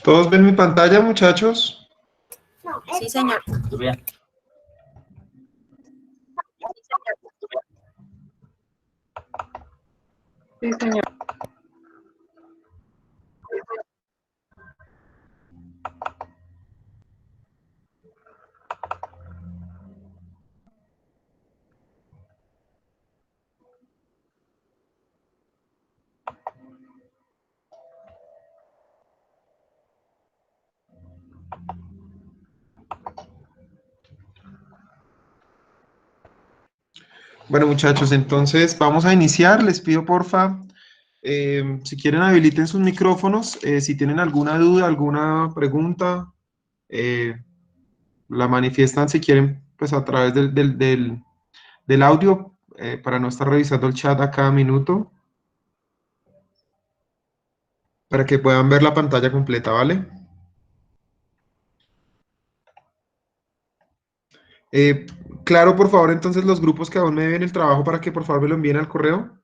¿Todos ven mi pantalla, muchachos? Sí, señor. Bien. Sí, señor. Bueno, muchachos, entonces vamos a iniciar. Les pido, porfa, si quieren habiliten sus micrófonos. Si tienen alguna duda, alguna pregunta, eh, la manifiestan si quieren, pues a través del audio, para no estar revisando el chat a cada minuto, para que puedan ver la pantalla completa, ¿vale? Eh, claro, por favor, entonces los grupos que aún me deben el trabajo para que por favor me lo envíen al correo.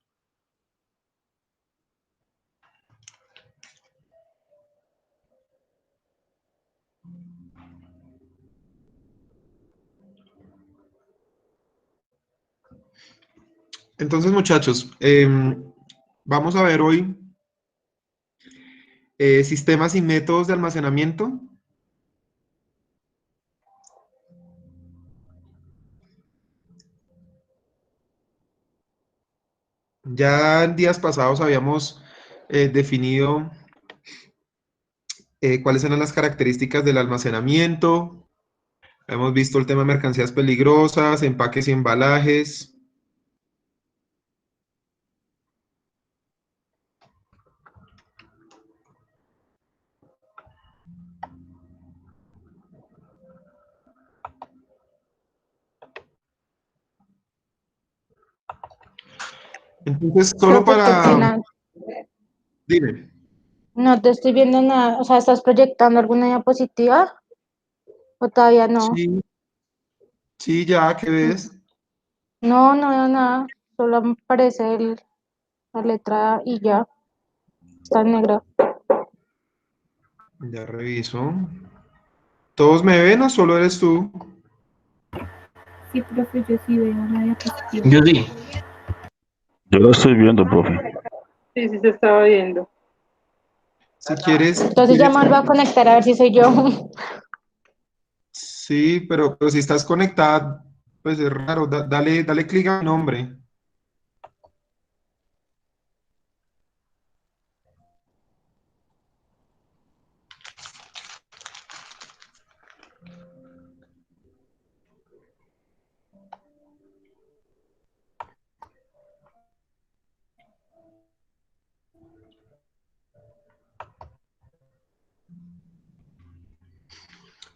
Entonces, muchachos, vamos a ver hoy sistemas y métodos de almacenamiento. Ya en días pasados habíamos definido cuáles eran las características del almacenamiento. Hemos visto el tema de mercancías peligrosas, empaques y embalajes. Entonces, solo Profe, qué para... pena. Dime. No te estoy viendo nada. O sea, ¿estás proyectando alguna diapositiva? ¿O todavía no? Sí, sí, ya, ¿qué ves? No, no veo nada. Solo me aparece la letra y ya. Está en negro. Ya reviso. ¿Todos me ven o solo eres tú? Sí, profe, yo sí veo la diapositiva. Yo sí. Yo lo estoy viendo, profe. Sí, sí se estaba viendo. Si quieres, Entonces ya me vuelvo a conectar a ver si soy yo. sí, pero si estás conectada, pues es raro. Dale clic a mi nombre.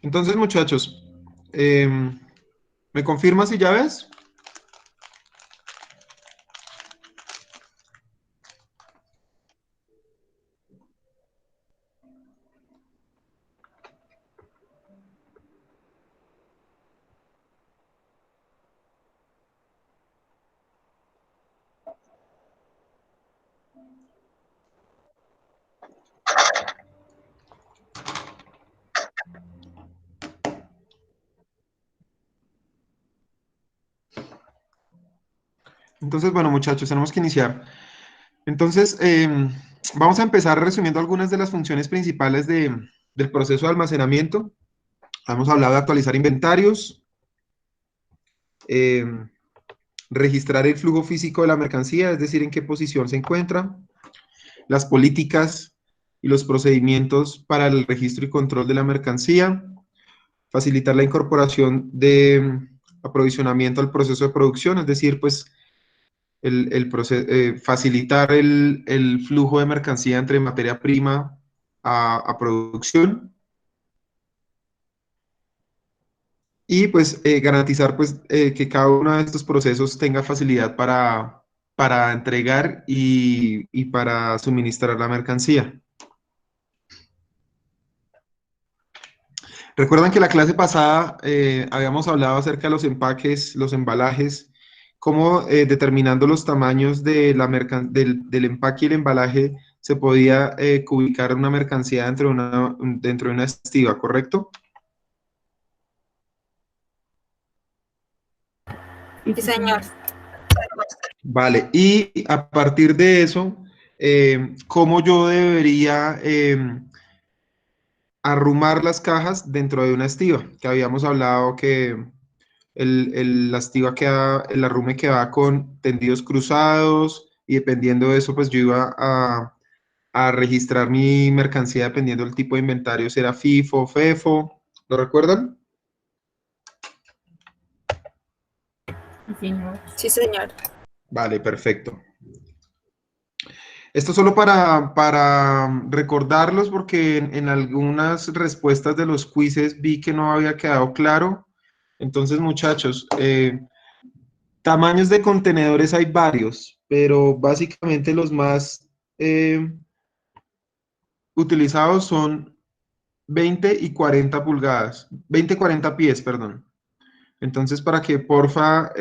Entonces, muchachos, ¿me confirmas si ya ves? Entonces, bueno, muchachos, tenemos que iniciar. Entonces, vamos a empezar resumiendo algunas de las funciones principales del proceso de almacenamiento. Hemos hablado de actualizar inventarios, em, registrar el flujo físico de la mercancía, es decir, en qué posición se encuentra, las políticas y los procedimientos para el registro y control de la mercancía, facilitar la incorporación de aprovisionamiento al proceso de producción, es decir, pues facilitar el flujo de mercancía entre materia prima a producción y pues garantizar pues que cada uno de estos procesos tenga facilidad para entregar y para suministrar la mercancía. Recuerdan que la clase pasada habíamos hablado acerca de los empaques, los embalajes, cómo determinando los tamaños de del empaque y el embalaje se podía ubicar una mercancía dentro de una estiva, ¿correcto? Sí, Sí, señor. Vale, y a partir de eso, ¿cómo yo debería arrumar las cajas dentro de una estiva? Que habíamos hablado que la estiva queda, el arrume quedaba con tendidos cruzados y dependiendo de eso, pues yo iba a registrar mi mercancía dependiendo del tipo de inventario, si era FIFO, FEFO, ¿lo recuerdan? sí, señor. Sí, señor. Vale, perfecto. Esto solo para recordarlos porque en algunas respuestas de los quizzes vi que no había quedado claro. Entonces, muchachos, tamaños de contenedores hay varios, pero básicamente los más utilizados son 20 y 40 pulgadas, 20 y 40 pies, perdón. Entonces, para que porfa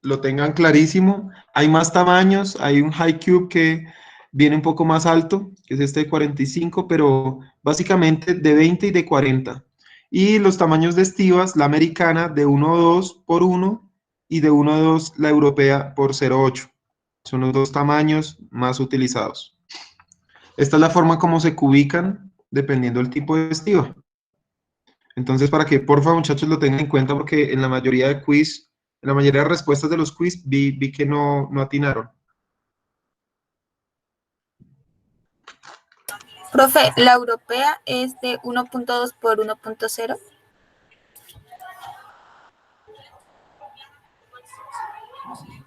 lo tengan clarísimo, hay más tamaños, hay un high cube que viene un poco más alto, que es este de 45, pero básicamente de 20 y de 40. Y los tamaños de estivas, la americana de 1,2 por 1 y de 1,2 la europea por 0,8. Son los dos tamaños más utilizados. Esta es la forma como se cubican dependiendo del tipo de estiva. Entonces, para que por favor, muchachos, lo tengan en cuenta, porque en la mayoría de quiz, en la mayoría de respuestas de los quiz, vi que no atinaron. Profe, la europea es de 1.2 por 1.0.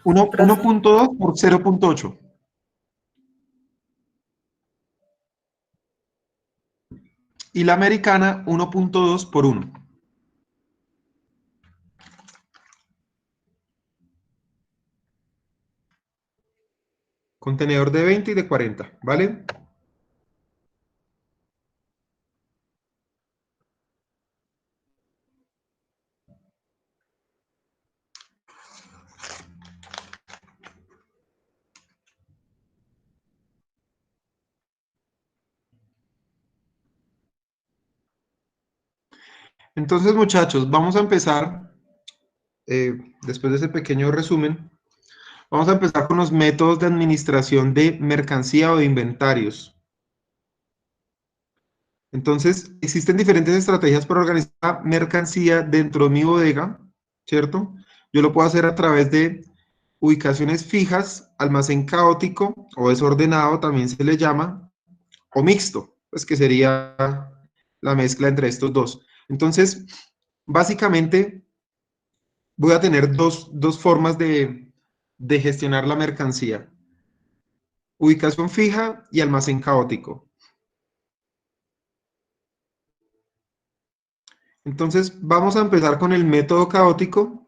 1.2 por 0.8. Y la americana, 1.2 por 1. Contenedor de 20 y de 40, ¿vale? Entonces, muchachos, vamos a empezar, después de ese pequeño resumen, vamos a empezar con los métodos de administración de mercancía o de inventarios. Entonces, existen diferentes estrategias para organizar la mercancía dentro de mi bodega, ¿cierto? Yo lo puedo hacer a través de ubicaciones fijas, almacén caótico o desordenado, también se le llama, o mixto, pues que sería la mezcla entre estos dos. Entonces, básicamente, voy a tener dos formas de gestionar la mercancía. Ubicación fija y almacén caótico. Entonces, vamos a empezar con el método caótico.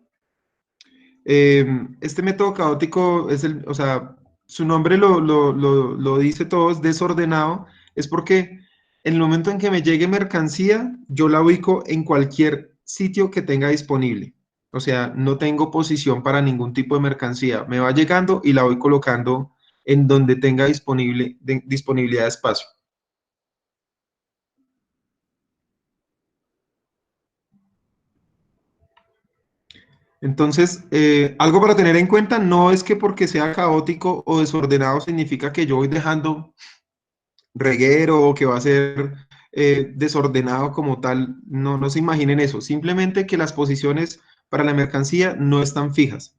Este método caótico es o sea, su nombre lo dice todo, es desordenado, es porque en el momento en que me llegue mercancía, yo la ubico en cualquier sitio que tenga disponible. O sea, no tengo posición para ningún tipo de mercancía. Me va llegando y la voy colocando en donde tenga disponibilidad de espacio. Entonces, algo para tener en cuenta, no es que porque sea caótico o desordenado significa que yo voy dejando reguero o que va a ser desordenado como tal. No, no se imaginen eso. Simplemente que las posiciones para la mercancía no están fijas.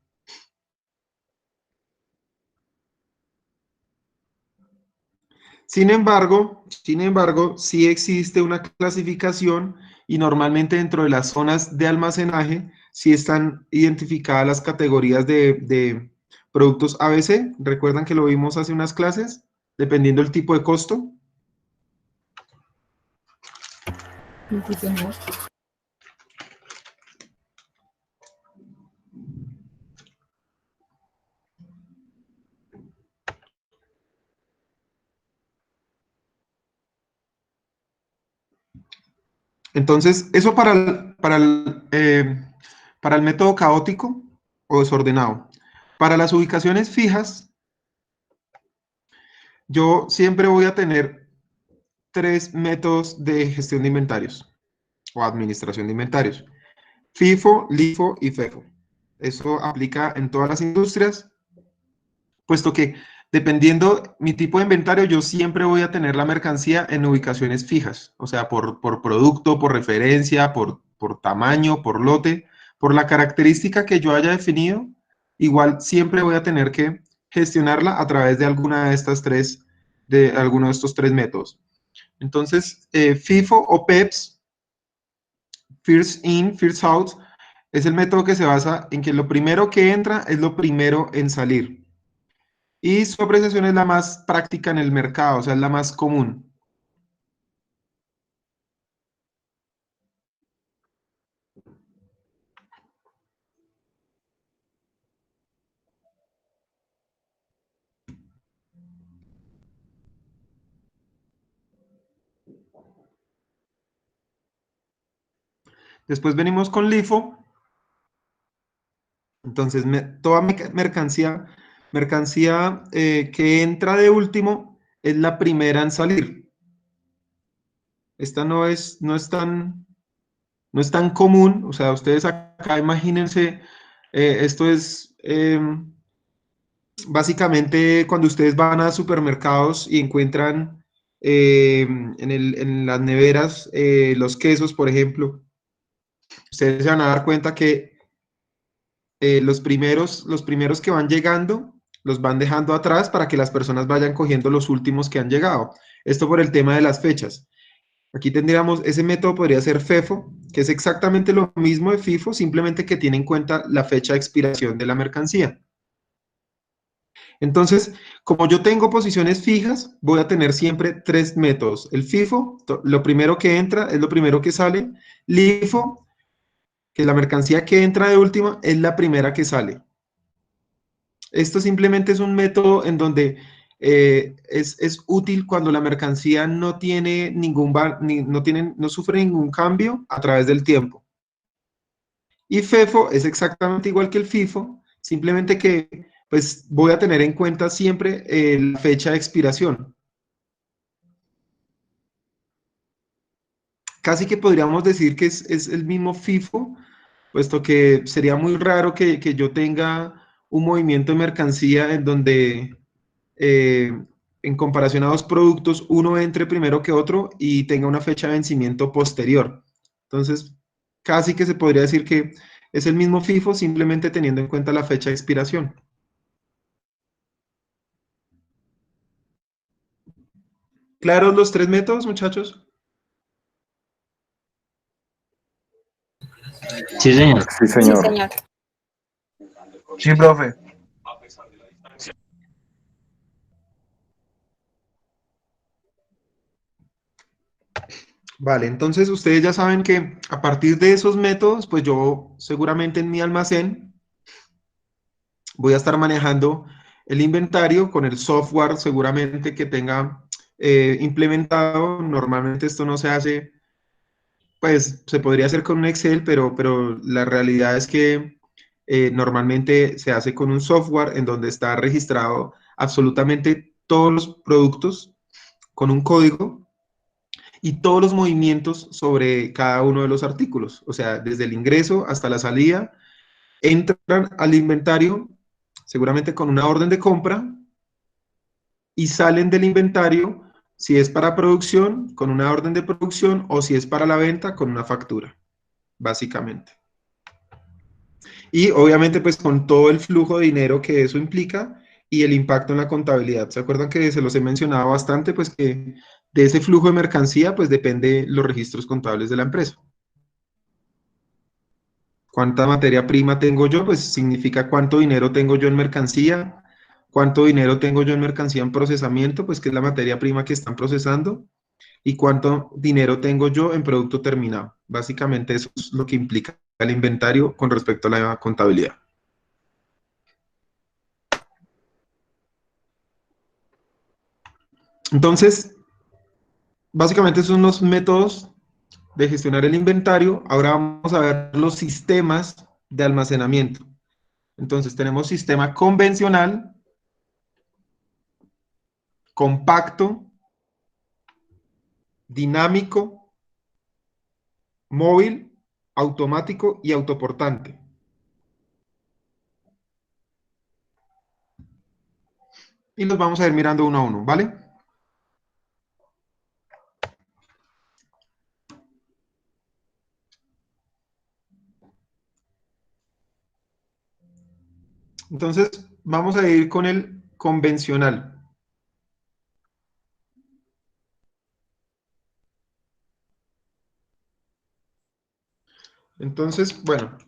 Sin embargo, sí existe una clasificación y normalmente dentro de las zonas de almacenaje sí están identificadas las categorías de productos ABC. ¿Recuerdan que lo vimos hace unas clases? Dependiendo del tipo de costo. Sí, sí, señor. Entonces, eso para el método caótico o desordenado. Para las ubicaciones fijas, yo siempre voy a tener 3 métodos de gestión de inventarios o administración de inventarios. FIFO, LIFO y FEFO. Eso aplica en todas las industrias, puesto que dependiendo mi tipo de inventario, yo siempre voy a tener la mercancía en ubicaciones fijas, o sea, por producto, por referencia, por tamaño, por lote, por la característica que yo haya definido, igual siempre voy a tener que gestionarla a través de alguna de estas tres, de alguno de estos 3 métodos. Entonces, FIFO o PEPS, First In, First Out, es el método que se basa en que lo primero que entra es lo primero en salir. Y su apreciación es la más práctica en el mercado, o sea, es la más común. Después venimos con LIFO. Entonces, toda mercancía que entra de último es la primera en salir. Esta no es tan común, o sea, ustedes acá imagínense, esto es básicamente cuando ustedes van a supermercados y encuentran en las neveras los quesos, por ejemplo, ustedes se van a dar cuenta que los primeros que van llegando los van dejando atrás para que las personas vayan cogiendo los últimos que han llegado. Esto por el tema de las fechas. Aquí tendríamos, ese método podría ser FEFO, que es exactamente lo mismo de FIFO, simplemente que tiene en cuenta la fecha de expiración de la mercancía. Entonces, como yo tengo posiciones fijas, voy a tener siempre 3 métodos. El FIFO, lo primero que entra es lo primero que sale. LIFO, que la mercancía que entra de última es la primera que sale. Esto simplemente es un método en donde es útil cuando la mercancía no tiene no sufre ningún cambio a través del tiempo. Y FEFO es exactamente igual que el FIFO, simplemente que pues voy a tener en cuenta siempre la fecha de expiración. Casi que podríamos decir que es el mismo FIFO, puesto que sería muy raro que yo tenga un movimiento de mercancía en donde en comparación a 2 productos, uno entre primero que otro y tenga una fecha de vencimiento posterior. Entonces, casi que se podría decir que es el mismo FIFO, simplemente teniendo en cuenta la fecha de expiración. ¿Claros los 3 métodos, muchachos? Sí, señor. Sí, Sí, señor. señor. Sí, profe. Vale, entonces ustedes ya saben que a partir de esos métodos, pues yo seguramente en mi almacén voy a estar manejando el inventario con el software seguramente que tenga implementado. Normalmente esto no se hace, pues se podría hacer con un Excel, pero la realidad es que normalmente se hace con un software en donde está registrado absolutamente todos los productos con un código y todos los movimientos sobre cada uno de los artículos. O sea, desde el ingreso hasta la salida, entran al inventario seguramente con una orden de compra y salen del inventario si es para producción con una orden de producción o si es para la venta con una factura, básicamente. Y obviamente pues con todo el flujo de dinero que eso implica y el impacto en la contabilidad. ¿Se acuerdan que se los he mencionado bastante? Pues que de ese flujo de mercancía pues depende los registros contables de la empresa. ¿Cuánta materia prima tengo yo? Pues significa cuánto dinero tengo yo en mercancía, cuánto dinero tengo yo en mercancía en procesamiento, pues que es la materia prima que están procesando, y cuánto dinero tengo yo en producto terminado. Básicamente eso es lo que implica el inventario con respecto a la contabilidad. Entonces, básicamente esos son los métodos de gestionar el inventario. Ahora vamos a ver los sistemas de almacenamiento. Entonces tenemos sistema convencional, compacto, dinámico, móvil, automático y autoportante. Y los vamos a ir mirando uno a uno, ¿vale? Entonces, vamos a ir con el convencional. Entonces, bueno,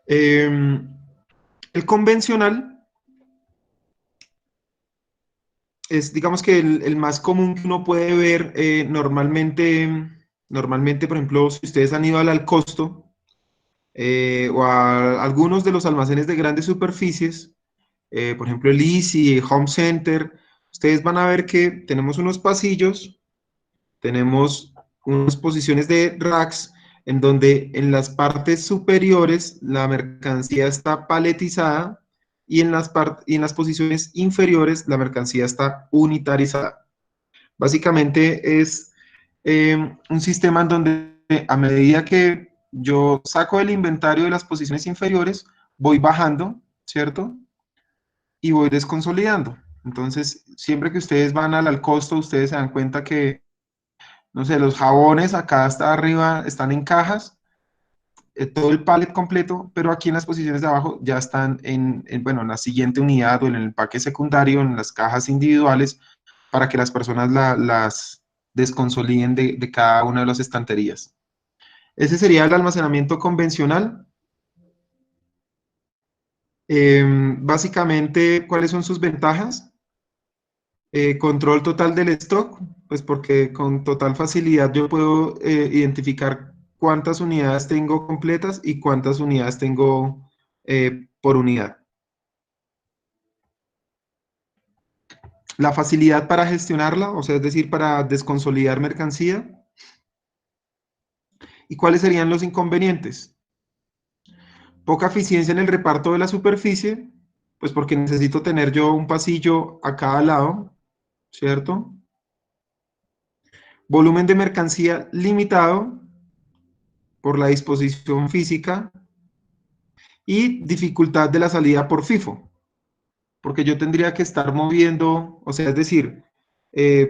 el convencional es, digamos que el más común que uno puede ver normalmente, por ejemplo, si ustedes han ido al costo o a algunos de los almacenes de grandes superficies, por ejemplo, el Easy, Home Center, ustedes van a ver que tenemos unos pasillos, tenemos unas posiciones de racks, en donde en las partes superiores la mercancía está paletizada y en las posiciones inferiores la mercancía está unitarizada. Básicamente es un sistema en donde a medida que yo saco el inventario de las posiciones inferiores, voy bajando, ¿cierto? Y voy desconsolidando. Entonces, siempre que ustedes van al costo, ustedes se dan cuenta que, no sé, los jabones acá hasta arriba están en cajas, todo el pallet completo, pero aquí en las posiciones de abajo ya están bueno, en la siguiente unidad o en el empaque secundario, en las cajas individuales, para que las personas las desconsoliden de cada una de las estanterías. Ese sería el almacenamiento convencional. Básicamente, ¿cuáles son sus ventajas? Control total del stock, pues porque con total facilidad yo puedo identificar cuántas unidades tengo completas y cuántas unidades tengo por unidad. La facilidad para gestionarla, o sea, es decir, para desconsolidar mercancía. ¿Y cuáles serían los inconvenientes? Poca eficiencia en el reparto de la superficie, pues porque necesito tener yo un pasillo a cada lado, ¿cierto? Volumen de mercancía limitado por la disposición física y dificultad de la salida por FIFO, porque yo tendría que estar moviendo, o sea, es decir,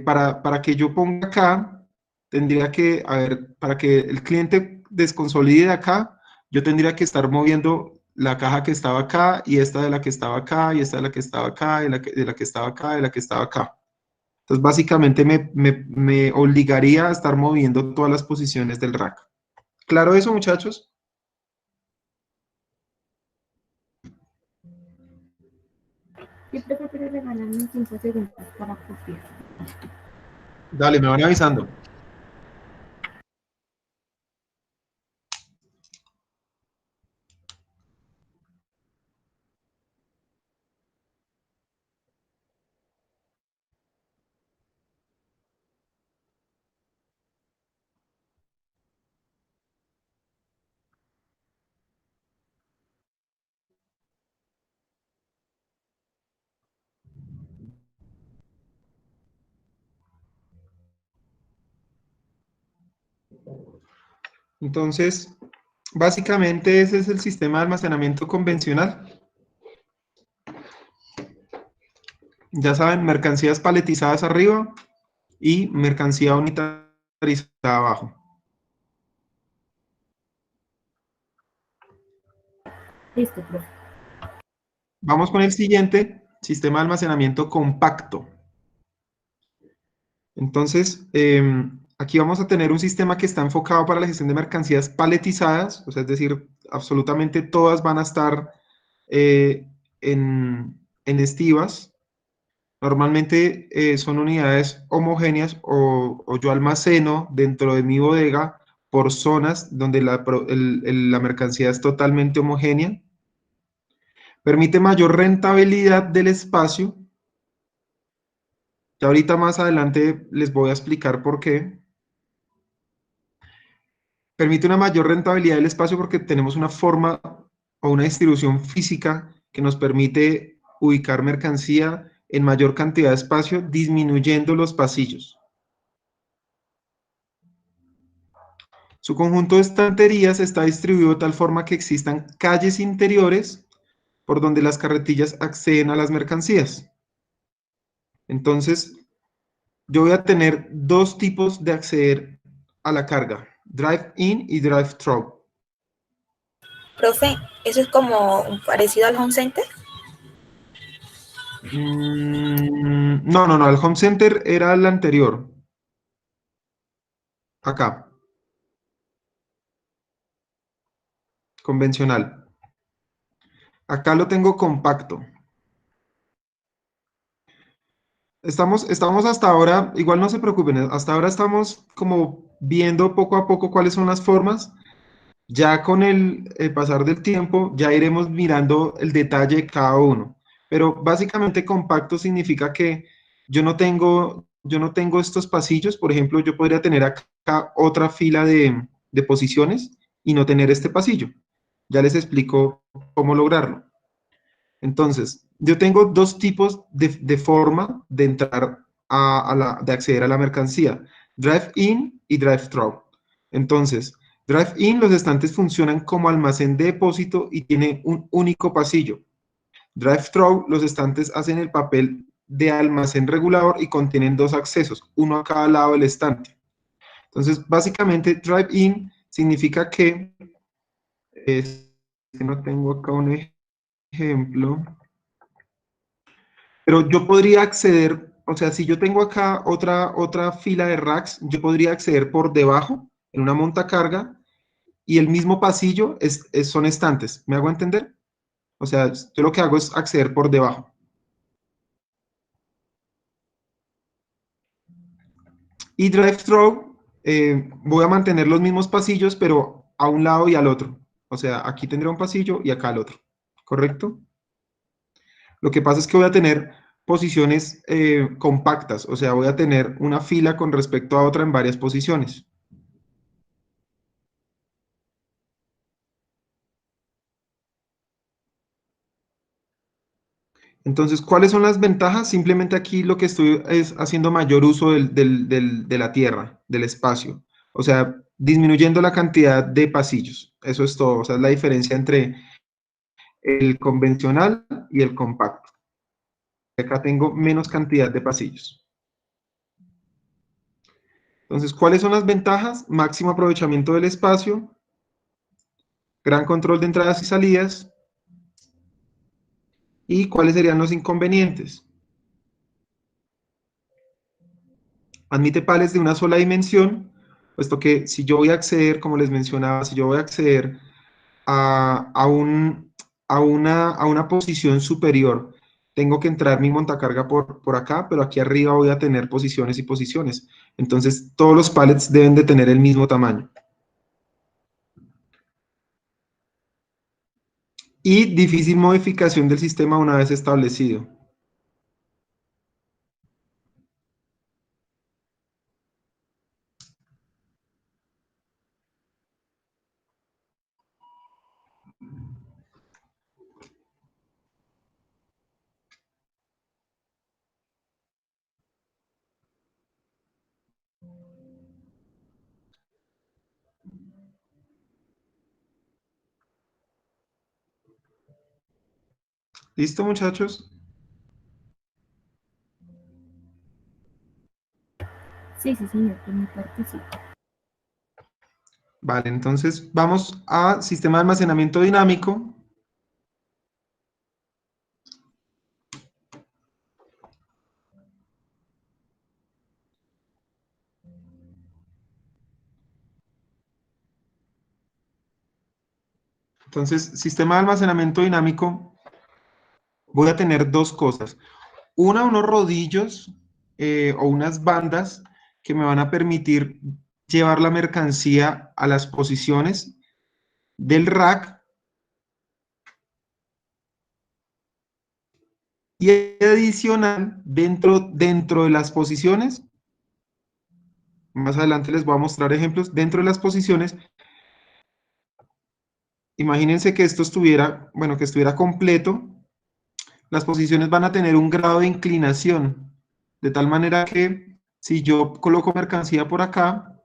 para que yo ponga acá, tendría que, a ver, para que el cliente desconsolide de acá, yo tendría que estar moviendo la caja que estaba acá, y esta de la que estaba acá, y esta de la que estaba acá, y de la que estaba acá, y la que estaba acá. Entonces, básicamente me obligaría a estar moviendo todas las posiciones del rack. ¿Claro eso, muchachos? Sí, profe, pero regalarme 5 segundos para copiar. Dale, me van avisando. Entonces, básicamente ese es el sistema de almacenamiento convencional. Ya saben, mercancías paletizadas arriba y mercancía unitarizada abajo. Listo, profe. Vamos con el siguiente, sistema de almacenamiento compacto. Entonces, aquí vamos a tener un sistema que está enfocado para la gestión de mercancías paletizadas, o sea, es decir, absolutamente todas van a estar en estivas. Normalmente son unidades homogéneas o yo almaceno dentro de mi bodega por zonas donde la mercancía es totalmente homogénea. Permite mayor rentabilidad del espacio. Ya ahorita más adelante les voy a explicar por qué. Permite una mayor rentabilidad del espacio porque tenemos una forma o una distribución física que nos permite ubicar mercancía en mayor cantidad de espacio, disminuyendo los pasillos. Su conjunto de estanterías está distribuido de tal forma que existan calles interiores por donde las carretillas acceden a las mercancías. Entonces, yo voy a tener dos tipos de acceder a la carga, drive-in y drive-thru. Profe, ¿eso es como parecido al home center? No, el home center era el anterior. Acá. Convencional. Acá lo tengo compacto. Estamos hasta ahora, igual no se preocupen, hasta ahora estamos como viendo poco a poco cuáles son las formas. Ya con el pasar del tiempo, ya iremos mirando el detalle de cada uno. Pero básicamente compacto significa que yo no tengo estos pasillos. Por ejemplo, yo podría tener acá otra fila de posiciones y no tener este pasillo. Ya les explico cómo lograrlo. Entonces, yo tengo dos tipos de forma de entrar de acceder a la mercancía, drive-in y drive-thru. Entonces, drive-in, los estantes funcionan como almacén de depósito y tiene un único pasillo. Drive-thru, los estantes hacen el papel de almacén regulador y contienen dos accesos, uno a cada lado del estante. Entonces, básicamente, drive-in significa que, que no tengo acá un ejemplo, pero yo podría acceder, o sea, si yo tengo acá otra fila de racks, yo podría acceder por debajo, en una montacarga, y el mismo pasillo son estantes. ¿Me hago entender? O sea, yo lo que hago es acceder por debajo. Y drive-thru, voy a mantener los mismos pasillos, pero a un lado y al otro. O sea, aquí tendré un pasillo y acá el otro. ¿Correcto? Lo que pasa es que voy a tener posiciones compactas, o sea, voy a tener una fila con respecto a otra en varias posiciones. Entonces, ¿cuáles son las ventajas? Simplemente aquí lo que estoy es haciendo mayor uso de la tierra, del espacio. O sea, disminuyendo la cantidad de pasillos. Eso es todo. O sea, es la diferencia entre el convencional y el compacto. Acá tengo menos cantidad de pasillos. Entonces, ¿cuáles son las ventajas? Máximo aprovechamiento del espacio, gran control de entradas y salidas. ¿Y cuáles serían los inconvenientes? Admite pales de una sola dimensión, puesto que si yo voy a acceder, como les mencionaba, si yo voy a acceder a una posición superior, tengo que entrar mi montacarga por acá, pero aquí arriba voy a tener posiciones y posiciones. Entonces, todos los pallets deben de tener el mismo tamaño. Y difícil modificación del sistema una vez establecido. ¿Listo, muchachos? Sí, sí, señor, por mi parte sí. Vale, entonces vamos a sistema de almacenamiento dinámico. Entonces, sistema de almacenamiento dinámico, voy a tener dos cosas. Una, unos rodillos o unas bandas que me van a permitir llevar la mercancía a las posiciones del rack. Y adicional, dentro de las posiciones, más adelante les voy a mostrar ejemplos, dentro de las posiciones, imagínense que esto estuviera, bueno, que estuviera completo, las posiciones van a tener un grado de inclinación, de tal manera que si yo coloco mercancía por acá,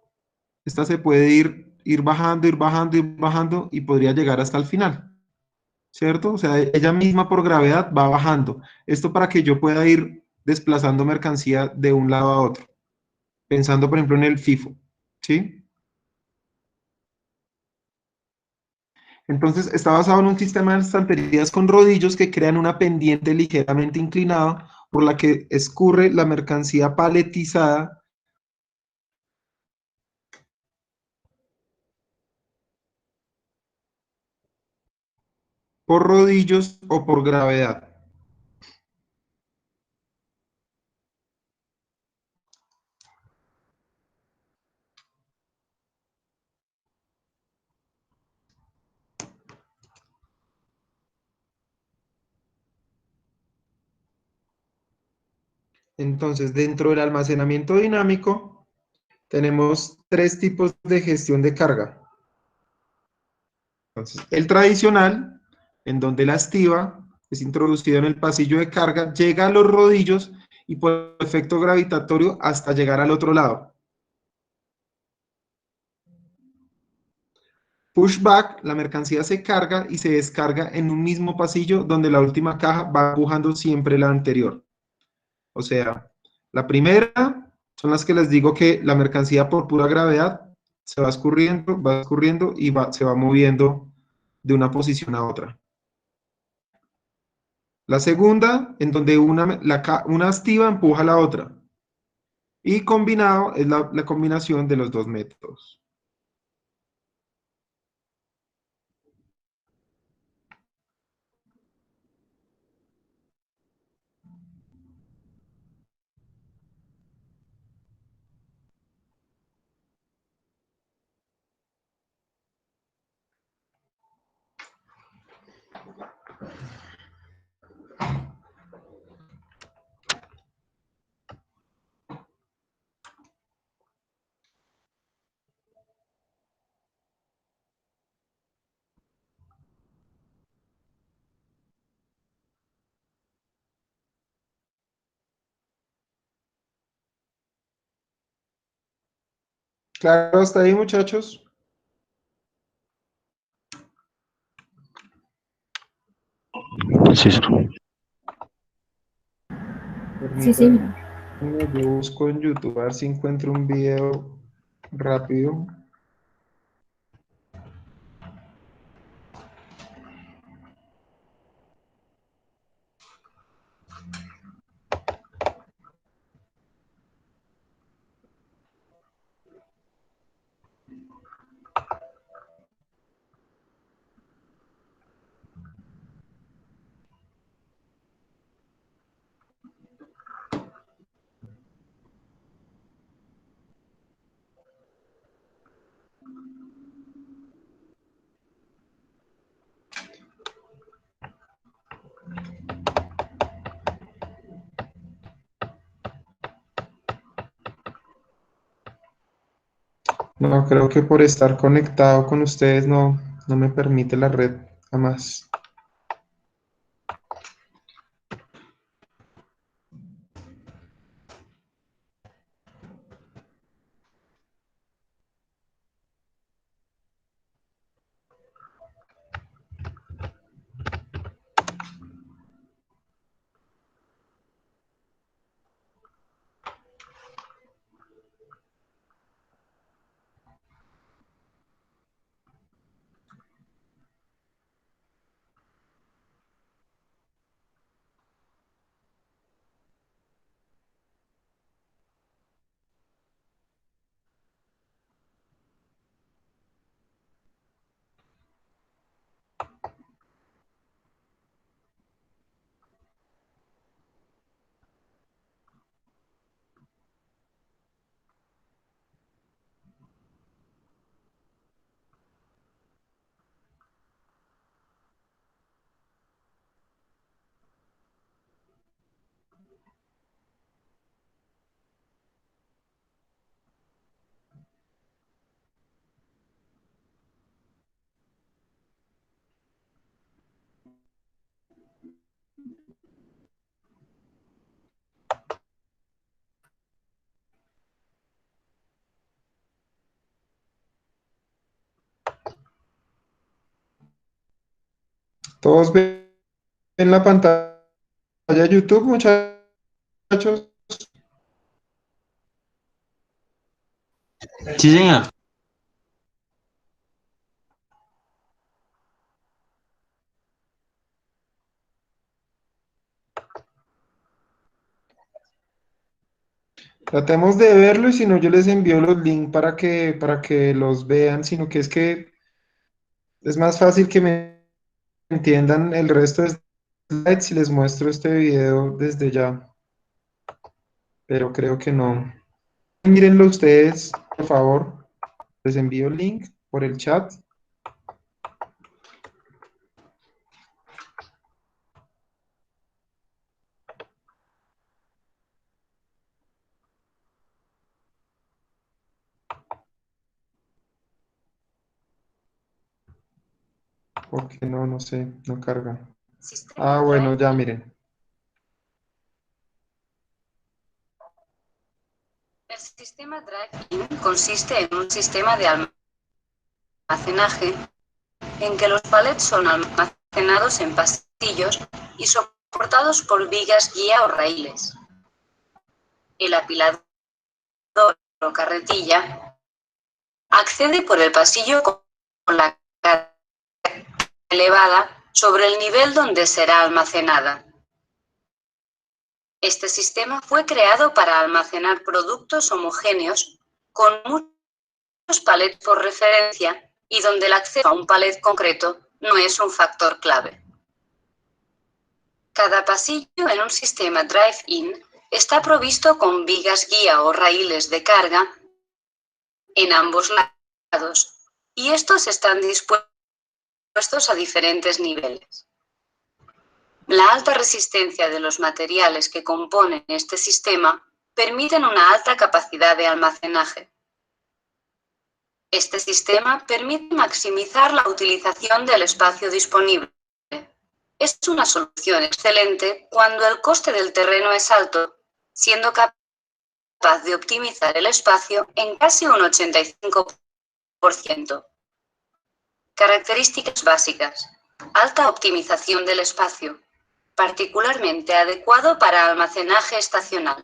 esta se puede ir bajando, ir bajando, ir bajando y podría llegar hasta el final, ¿cierto? O sea, ella misma por gravedad va bajando. Esto para que yo pueda ir desplazando mercancía de un lado a otro, pensando por ejemplo en el FIFO, ¿sí? Entonces, está basado en un sistema de estanterías con rodillos que crean una pendiente ligeramente inclinada por la que escurre la mercancía paletizada por rodillos o por gravedad. Entonces, dentro del almacenamiento dinámico, tenemos tres tipos de gestión de carga. Entonces, el tradicional, en donde la estiva es introducida en el pasillo de carga, llega a los rodillos y por efecto gravitatorio hasta llegar al otro lado. Pushback, la mercancía se carga y se descarga en un mismo pasillo donde la última caja va empujando siempre la anterior. O sea, la primera son las que les digo que la mercancía por pura gravedad se va escurriendo y se va moviendo de una posición a otra. La segunda, en donde una estiva empuja a la otra. Y combinado es la combinación de los dos métodos. Claro, hasta ahí, muchachos. Sí, sir. Sí, señor. Yo busco en YouTube a ver si encuentro un video rápido. No, creo que por estar conectado con ustedes no me permite la red jamás. ¿Todos ven la pantalla de YouTube, muchachos? Sí, señor. Tratemos de verlo y si no, yo les envío los links para que los vean, sino que es que es más fácil que me entiendan el resto de slides si les muestro este video desde ya, pero creo que no. Mírenlo ustedes, por favor. Les envío el link por el chat. Porque no, no sé, no carga. Ah, bueno, ya miren. El sistema Drive-In consiste en un sistema de almacenaje en que los palets son almacenados en pasillos y soportados por vigas guía o raíles. El apilador o carretilla accede por el pasillo con la carga elevada sobre el nivel donde será almacenada. Este sistema fue creado para almacenar productos homogéneos con muchos palets por referencia y donde el acceso a un palet concreto no es un factor clave. Cada pasillo en un sistema Drive-In está provisto con vigas guía o raíles de carga en ambos lados, y estos están dispuestos a diferentes niveles. La alta resistencia de los materiales que componen este sistema permiten una alta capacidad de almacenaje. Este sistema permite maximizar la utilización del espacio disponible. Es una solución excelente cuando el coste del terreno es alto, siendo capaz de optimizar el espacio en casi un 85%. Características básicas. Alta optimización del espacio. Particularmente adecuado para almacenaje estacional.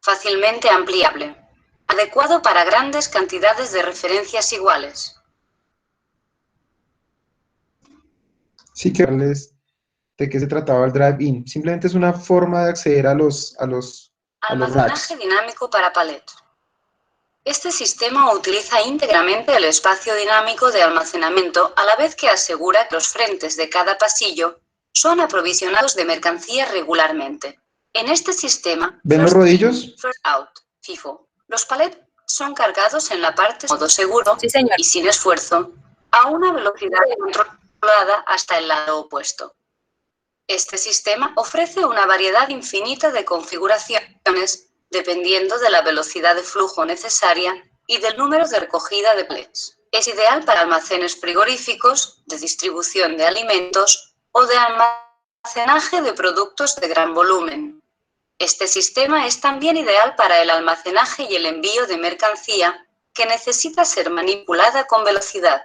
Fácilmente ampliable. Adecuado para grandes cantidades de referencias iguales. Sí que les de qué se trataba el Drive-In. Simplemente es una forma de acceder a los Almacenaje racks. dinámico para palet. Este sistema utiliza íntegramente el espacio dinámico de almacenamiento a la vez que asegura que los frentes de cada pasillo son aprovisionados de mercancía regularmente. En este sistema, ¿Ven los rodillos? First Out, FIFO, los palets son cargados en la parte de modo seguro Sí, señor. y sin esfuerzo, a una velocidad controlada hasta el lado opuesto. Este sistema ofrece una variedad infinita de configuraciones dependiendo de la velocidad de flujo necesaria y del número de recogida de palets. Es ideal para almacenes frigoríficos, de distribución de alimentos o de almacenaje de productos de gran volumen. Este sistema es también ideal para el almacenaje y el envío de mercancía que necesita ser manipulada con velocidad.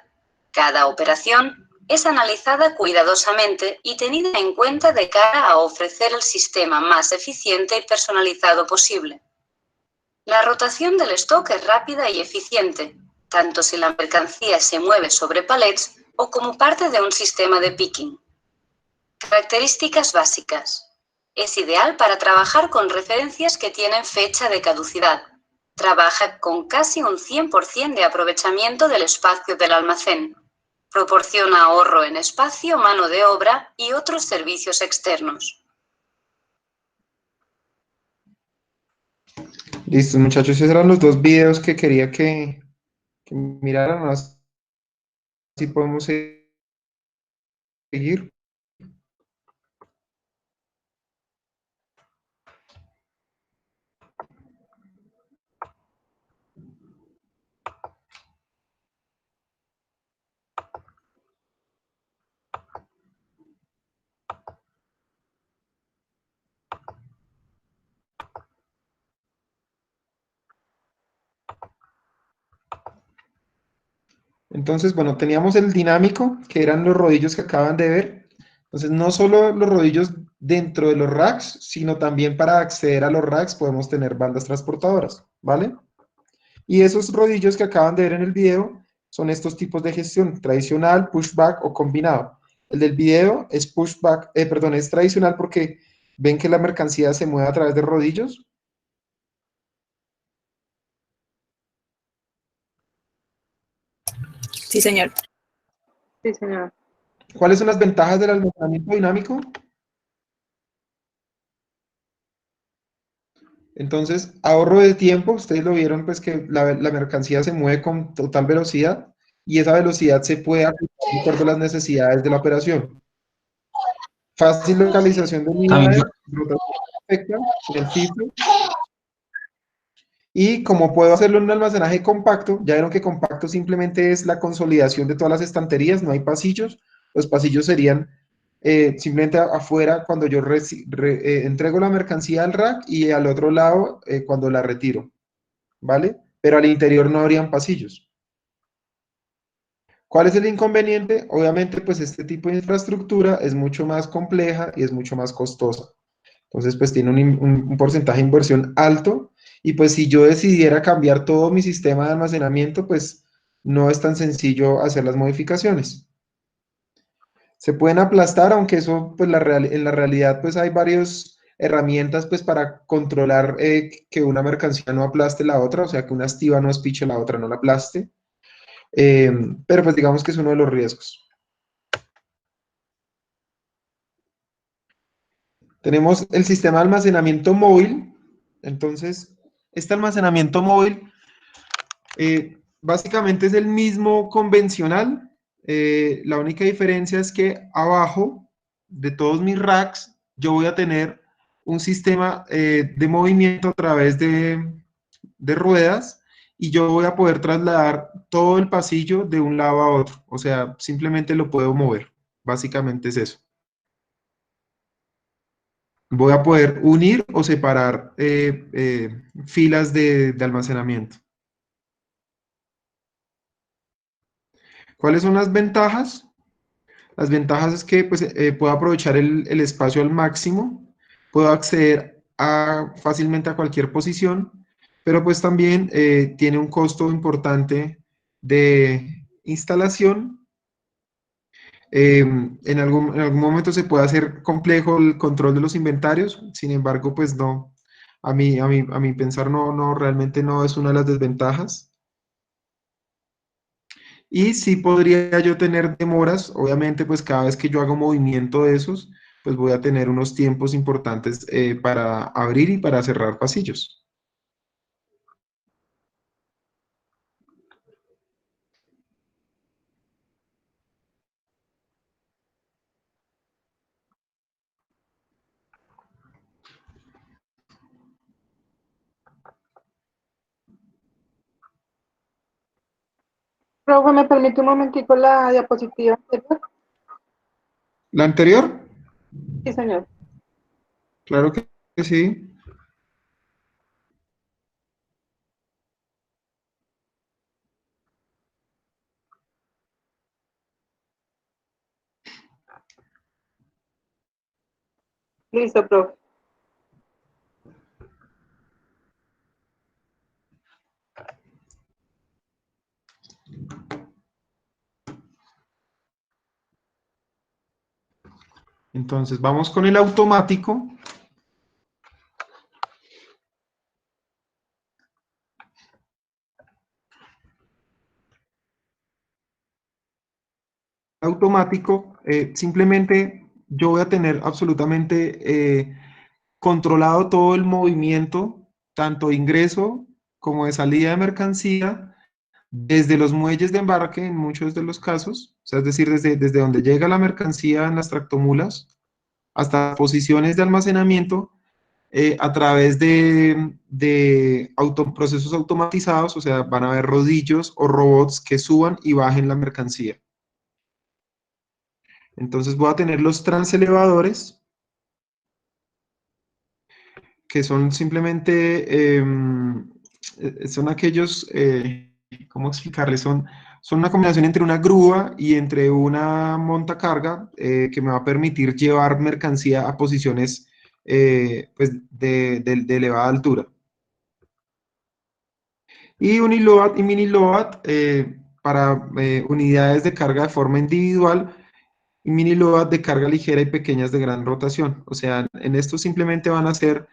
Cada operación es analizada cuidadosamente y tenida en cuenta de cara a ofrecer el sistema más eficiente y personalizado posible. La rotación del stock es rápida y eficiente, tanto si la mercancía se mueve sobre palets o como parte de un sistema de picking. Características básicas. Es ideal para trabajar con referencias que tienen fecha de caducidad. Trabaja con casi un 100% de aprovechamiento del espacio del almacén. Proporciona ahorro en espacio, mano de obra y otros servicios externos. Listo, muchachos, esos eran los dos videos que quería que miraran. Así podemos seguir. Entonces, bueno, teníamos el dinámico, que eran los rodillos que acaban de ver. Entonces, no solo los rodillos dentro de los racks, sino también para acceder a los racks podemos tener bandas transportadoras, ¿vale? Y esos rodillos que acaban de ver en el video son estos tipos de gestión, tradicional, pushback o combinado. El del video es pushback, perdón, es tradicional porque ven que la mercancía se mueve a través de rodillos. Sí, señor. Sí, señor. ¿Cuáles son las ventajas del almacenamiento dinámico? Entonces, ahorro de tiempo, ustedes lo vieron, pues que la mercancía se mueve con total velocidad y esa velocidad se puede ajustar de acuerdo a las necesidades de la operación. Fácil localización de unidades, rotación perfecta, en el cifro. Y como puedo hacerlo en un almacenaje compacto, ya vieron que compacto simplemente es la consolidación de todas las estanterías, no hay pasillos. Los pasillos serían simplemente afuera cuando yo entrego la mercancía al rack y al otro lado cuando la retiro, ¿vale? Pero al interior no habrían pasillos. ¿Cuál es el inconveniente? Obviamente, pues este tipo de infraestructura es mucho más compleja y es mucho más costosa. Entonces, pues tiene un porcentaje de inversión alto y pues si yo decidiera cambiar todo mi sistema de almacenamiento, pues no es tan sencillo hacer las modificaciones. Se pueden aplastar, aunque eso, pues en la realidad, pues hay varias herramientas pues para controlar que una mercancía no aplaste la otra, o sea, que una estiva no espiche la otra, no la aplaste. Pero pues digamos que es uno de los riesgos. Tenemos el sistema de almacenamiento móvil. Entonces, este almacenamiento móvil básicamente es el mismo convencional. La única diferencia es que abajo de todos mis racks yo voy a tener un sistema de movimiento a través de ruedas y yo voy a poder trasladar todo el pasillo de un lado a otro. O sea, simplemente lo puedo mover. Básicamente es eso. Voy a poder unir o separar filas de almacenamiento. ¿Cuáles son las ventajas? Las ventajas es que pues, puedo aprovechar el espacio al máximo, puedo acceder fácilmente a cualquier posición, pero pues también tiene un costo importante de instalación. En algún momento se puede hacer complejo el control de los inventarios, sin embargo, pues no, a mi pensar no, realmente no es una de las desventajas. Y sí podría yo tener demoras, obviamente, pues cada vez que yo hago movimiento de esos, pues voy a tener unos tiempos importantes para abrir y para cerrar pasillos. Profe, ¿me permite un momentico la diapositiva anterior? ¿La anterior? Sí, señor. Claro que sí. Listo, profe. Entonces, vamos con el automático. Automático, simplemente yo voy a tener absolutamente controlado todo el movimiento, tanto de ingreso como de salida de mercancía, desde los muelles de embarque en muchos de los casos, o sea, es decir, desde donde llega la mercancía en las tractomulas hasta posiciones de almacenamiento a través de procesos automatizados, o sea, van a haber rodillos o robots que suban y bajen la mercancía. Entonces voy a tener los transelevadores, que son simplemente, son aquellos, ¿cómo explicarles? Son una combinación entre una grúa y entre una montacarga que me va a permitir llevar mercancía a posiciones pues, de elevada altura. Y uniload y miniload para unidades de carga de forma individual y miniload de carga ligera y pequeñas de gran rotación. O sea, en esto simplemente van a ser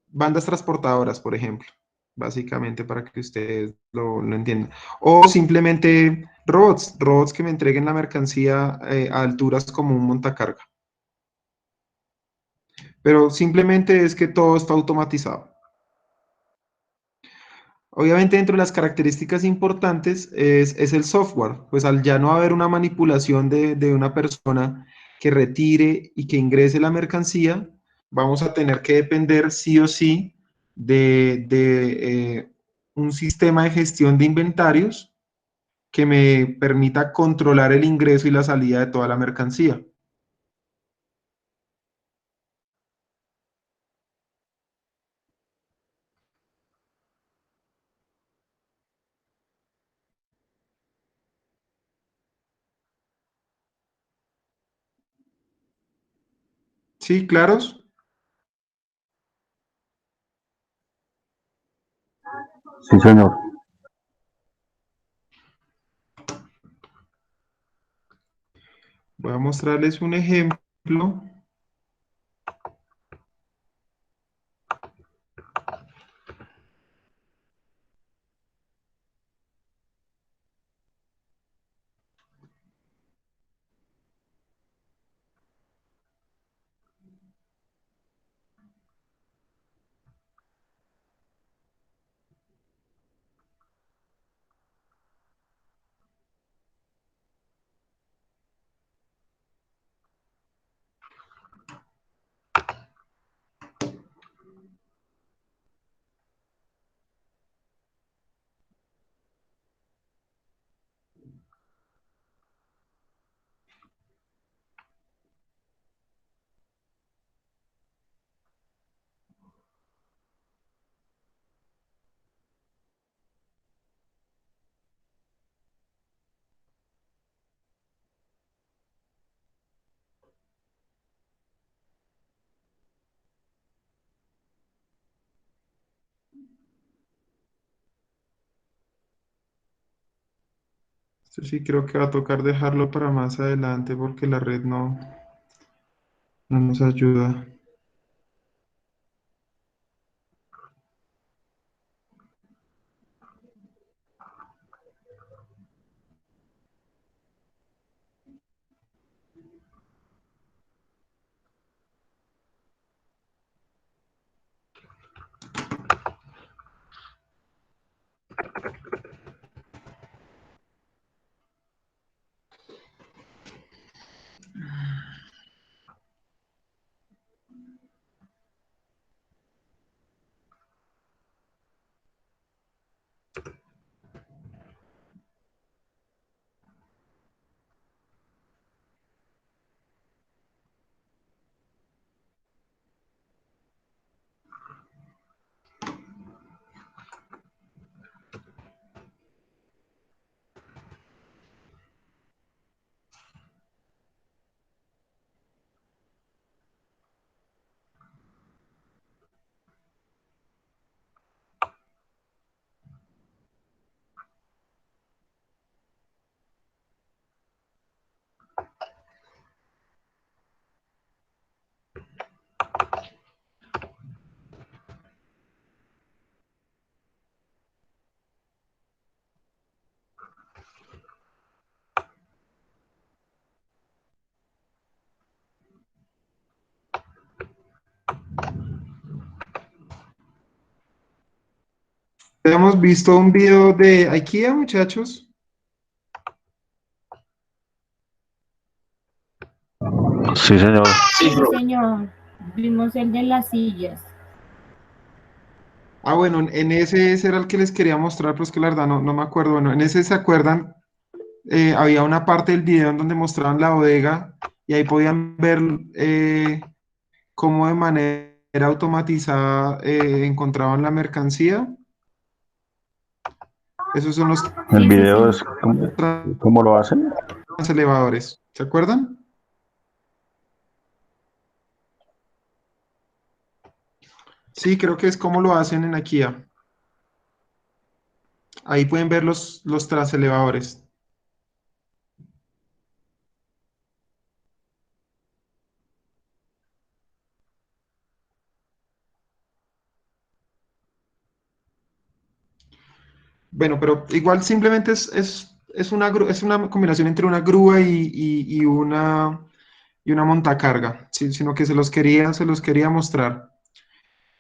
bandas transportadoras, por ejemplo, básicamente para que ustedes lo entiendan. O simplemente robots que me entreguen la mercancía a alturas como un montacarga. Pero simplemente es que todo está automatizado. Obviamente dentro de las características importantes es el software, pues al ya no haber una manipulación de una persona que retire y que ingrese la mercancía, vamos a tener que depender sí o sí de un sistema de gestión de inventarios que me permita controlar el ingreso y la salida de toda la mercancía. ¿Sí, claros? Sí, señor. Voy a mostrarles un ejemplo. Esto sí creo que va a tocar dejarlo para más adelante porque la red no nos ayuda. Hemos visto un video de IKEA, muchachos. Sí, señor. Sí, señor. Vimos el de las sillas. Ah, bueno, en ese era el que les quería mostrar, pero es que la verdad no me acuerdo. Bueno, en ese, ¿se acuerdan? Había una parte del video en donde mostraban la bodega y ahí podían ver cómo de manera automatizada encontraban la mercancía. Esos son los El Sí, sí, video sí. es cómo lo hacen. elevadores. ¿Se acuerdan? Sí, creo que es como lo hacen en IKEA. Ahí pueden ver los transelevadores. Bueno, pero igual simplemente es una combinación entre una grúa y una montacarga, ¿sí? Sino que se los quería mostrar.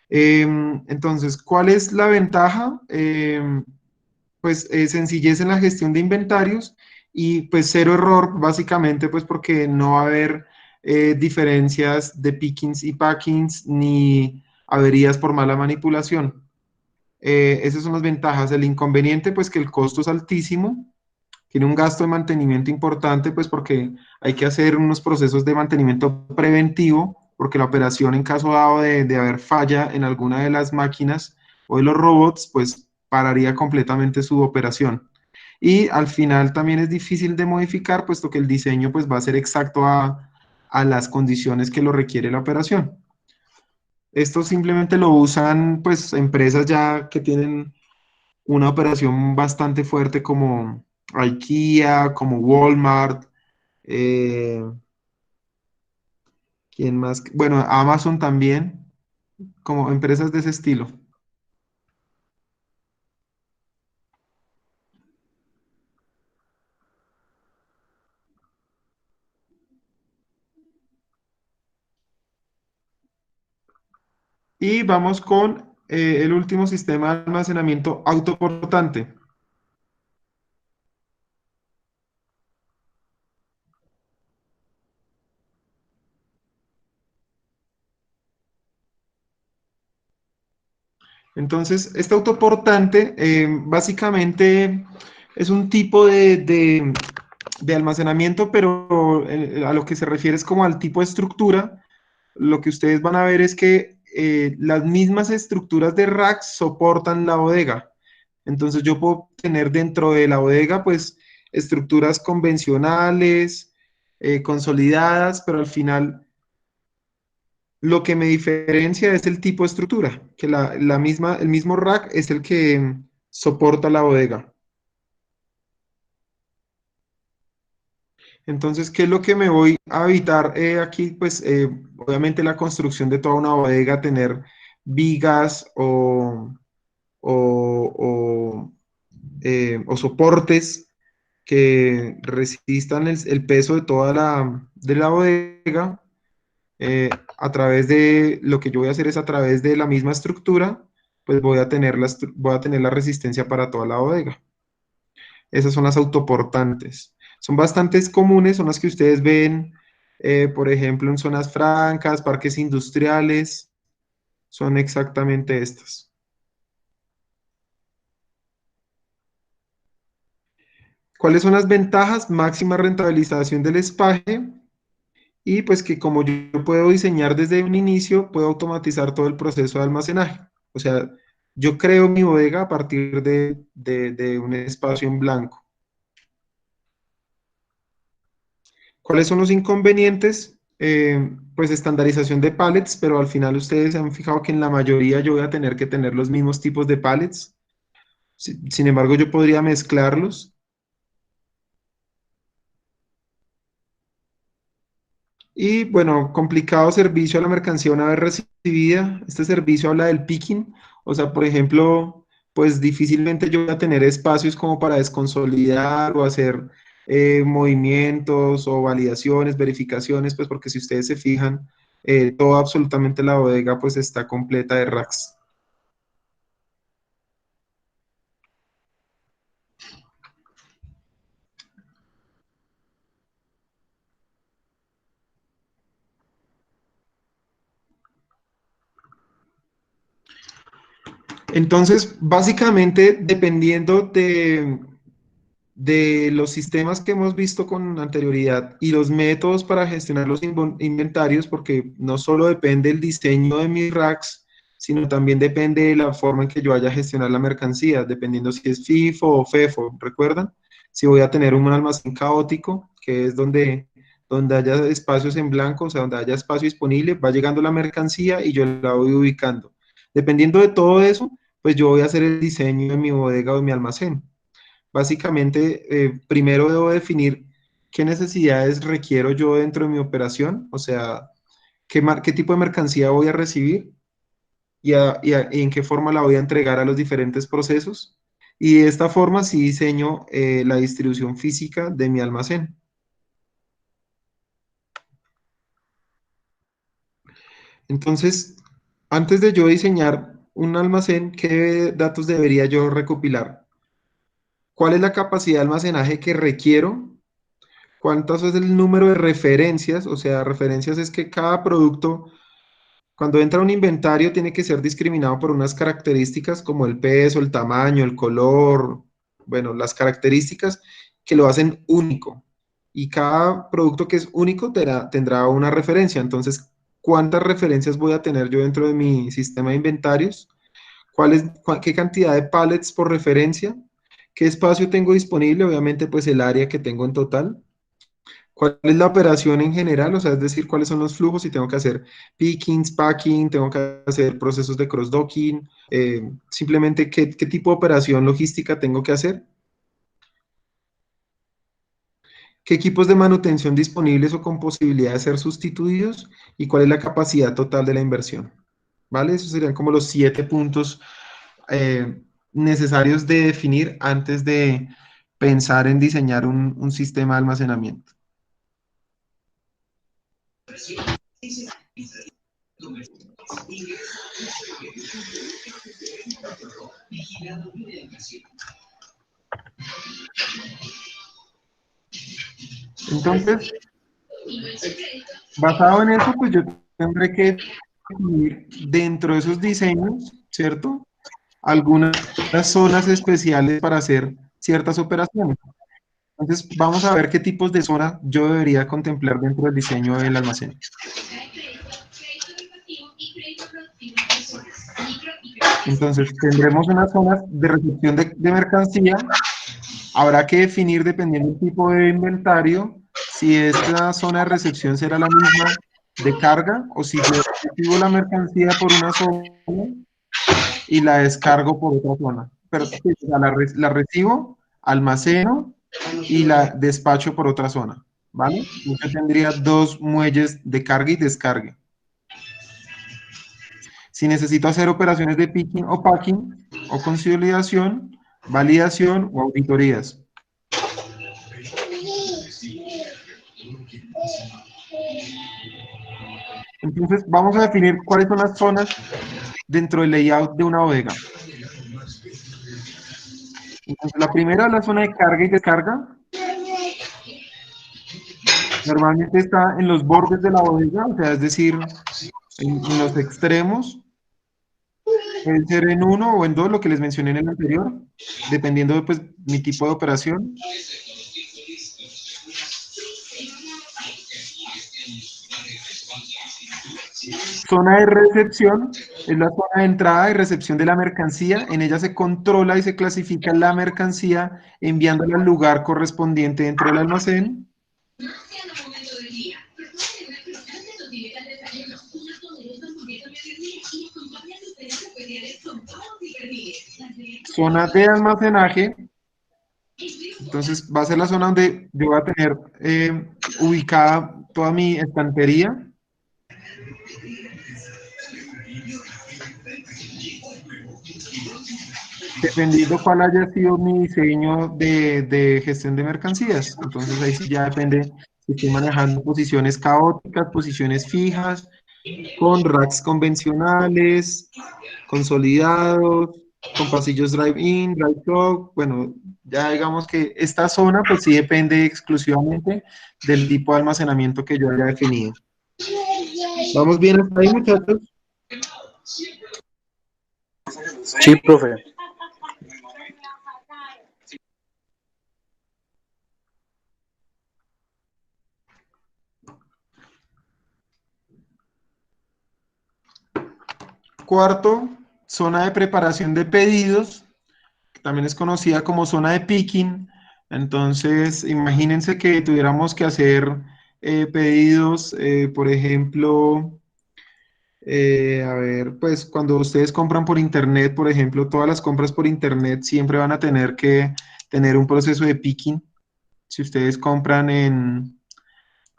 Entonces, ¿cuál es la ventaja? Pues sencillez en la gestión de inventarios y pues cero error, básicamente, pues porque no va a haber diferencias de pickings y packings ni averías por mala manipulación. Esas son las ventajas. El inconveniente, pues que el costo es altísimo, tiene un gasto de mantenimiento importante, pues porque hay que hacer unos procesos de mantenimiento preventivo, porque la operación en caso dado de haber falla en alguna de las máquinas o de los robots, pues pararía completamente su operación. Y al final también es difícil de modificar, puesto que el diseño pues va a ser exacto a las condiciones que lo requiere la operación. Esto simplemente lo usan pues empresas ya que tienen una operación bastante fuerte como IKEA, como Walmart, eh, ¿quién más? Bueno, Amazon también, como empresas de ese estilo. Y vamos con el último sistema de almacenamiento autoportante. Entonces, este autoportante básicamente es un tipo de almacenamiento, pero a lo que se refiere es como al tipo de estructura. Lo que ustedes van a ver es que las mismas estructuras de racks soportan la bodega. Entonces yo puedo tener dentro de la bodega pues estructuras convencionales, consolidadas, pero al final lo que me diferencia es el tipo de estructura, que el mismo rack es el que soporta la bodega. Entonces, ¿qué es lo que me voy a evitar aquí? Pues obviamente la construcción de toda una bodega, tener vigas o, o soportes que resistan el peso de toda de la bodega. A través de lo que yo voy a hacer es a través de la misma estructura, pues voy a tener la resistencia para toda la bodega. Esas son las autoportantes. Son bastante comunes, son las que ustedes ven, por ejemplo, en zonas francas, parques industriales, son exactamente estas. ¿Cuáles son las ventajas? Máxima rentabilización del espacio y pues que como yo puedo diseñar desde un inicio, puedo automatizar todo el proceso de almacenaje. O sea, yo creo mi bodega a partir de un espacio en blanco. ¿Cuáles son los inconvenientes? Pues estandarización de pallets, pero al final ustedes se han fijado que en la mayoría yo voy a tener que tener los mismos tipos de pallets. Sin embargo, yo podría mezclarlos. Y bueno, complicado servicio a la mercancía una vez recibida. Este servicio habla del picking. O sea, por ejemplo, pues difícilmente yo voy a tener espacios como para desconsolidar o hacer movimientos o validaciones, verificaciones, pues porque si ustedes se fijan, toda absolutamente la bodega pues está completa de racks. Entonces, básicamente, dependiendo de los sistemas que hemos visto con anterioridad y los métodos para gestionar los inventarios, porque no solo depende el diseño de mis racks, sino también depende de la forma en que yo vaya a gestionar la mercancía, dependiendo si es FIFO o FEFO, ¿recuerdan? Si voy a tener un almacén caótico, que es donde haya espacios en blanco, o sea, donde haya espacio disponible, va llegando la mercancía y yo la voy ubicando. Dependiendo de todo eso, pues yo voy a hacer el diseño de mi bodega o de mi almacén. Básicamente, primero debo definir qué necesidades requiero yo dentro de mi operación, o sea, qué tipo de mercancía voy a recibir y en qué forma la voy a entregar a los diferentes procesos. Y de esta forma sí diseño la distribución física de mi almacén. Entonces, antes de yo diseñar un almacén, ¿qué datos debería yo recopilar? ¿Cuál es la capacidad de almacenaje que requiero? ¿Cuántas es el número de referencias? O sea, referencias es que cada producto, cuando entra a un inventario, tiene que ser discriminado por unas características como el peso, el tamaño, el color, bueno, las características que lo hacen único. Y cada producto que es único tendrá una referencia. Entonces, ¿cuántas referencias voy a tener yo dentro de mi sistema de inventarios? ¿Qué cantidad de pallets por referencia? ¿Qué espacio tengo disponible? Obviamente, pues el área que tengo en total. ¿Cuál es la operación en general? O sea, es decir, cuáles son los flujos, si tengo que hacer pickings, packing, tengo que hacer procesos de cross-docking, simplemente qué tipo de operación logística tengo que hacer, qué equipos de manutención disponibles o con posibilidad de ser sustituidos y cuál es la capacidad total de la inversión. ¿Vale? Esos serían como los 7 puntos necesarios de definir antes de pensar en diseñar un sistema de almacenamiento. Entonces, basado en eso, pues yo tendré que definir dentro de esos diseños, ¿cierto? Algunas zonas especiales para hacer ciertas operaciones. Entonces, vamos a ver qué tipos de zona yo debería contemplar dentro del diseño del almacén. Entonces, tendremos unas zonas de recepción de mercancía. Habrá que definir, dependiendo del tipo de inventario, si esta zona de recepción será la misma de carga o si yo recibo la mercancía por una zona y la descargo por otra zona. Pero sí, o sea, la recibo, almaceno y la despacho por otra zona, ¿vale? Yo tendría dos muelles de carga y descarga. Si necesito hacer operaciones de picking o packing o consolidación, validación o auditorías. Entonces, vamos a definir cuáles son las zonas dentro del layout de una bodega. Entonces, la primera es la zona de carga y descarga. Normalmente está en los bordes de la bodega, o sea, es decir, en los extremos. Puede ser en uno o en dos, lo que les mencioné en el anterior, dependiendo de pues, mi tipo de operación. Zona de recepción es la zona de entrada y recepción de la mercancía. En ella se controla y se clasifica la mercancía enviándola al lugar correspondiente dentro del almacén. Zona de almacenaje. Entonces va a ser la zona donde yo voy a tener ubicada toda mi estantería. Dependiendo cuál haya sido mi diseño de gestión de mercancías. Entonces ahí sí ya depende si estoy manejando posiciones caóticas, posiciones fijas, con racks convencionales, consolidados, con pasillos drive-in, drive-thru. Bueno, ya digamos que esta zona pues sí depende exclusivamente del tipo de almacenamiento que yo haya definido. ¿Vamos bien hasta ahí, muchachos? Sí, profe. Cuarto, zona de preparación de pedidos, que también es conocida como zona de picking. Entonces, imagínense que tuviéramos que hacer pedidos, por ejemplo, a ver, pues cuando ustedes compran por internet, por ejemplo, todas las compras por internet siempre van a tener que tener un proceso de picking. Si ustedes compran en,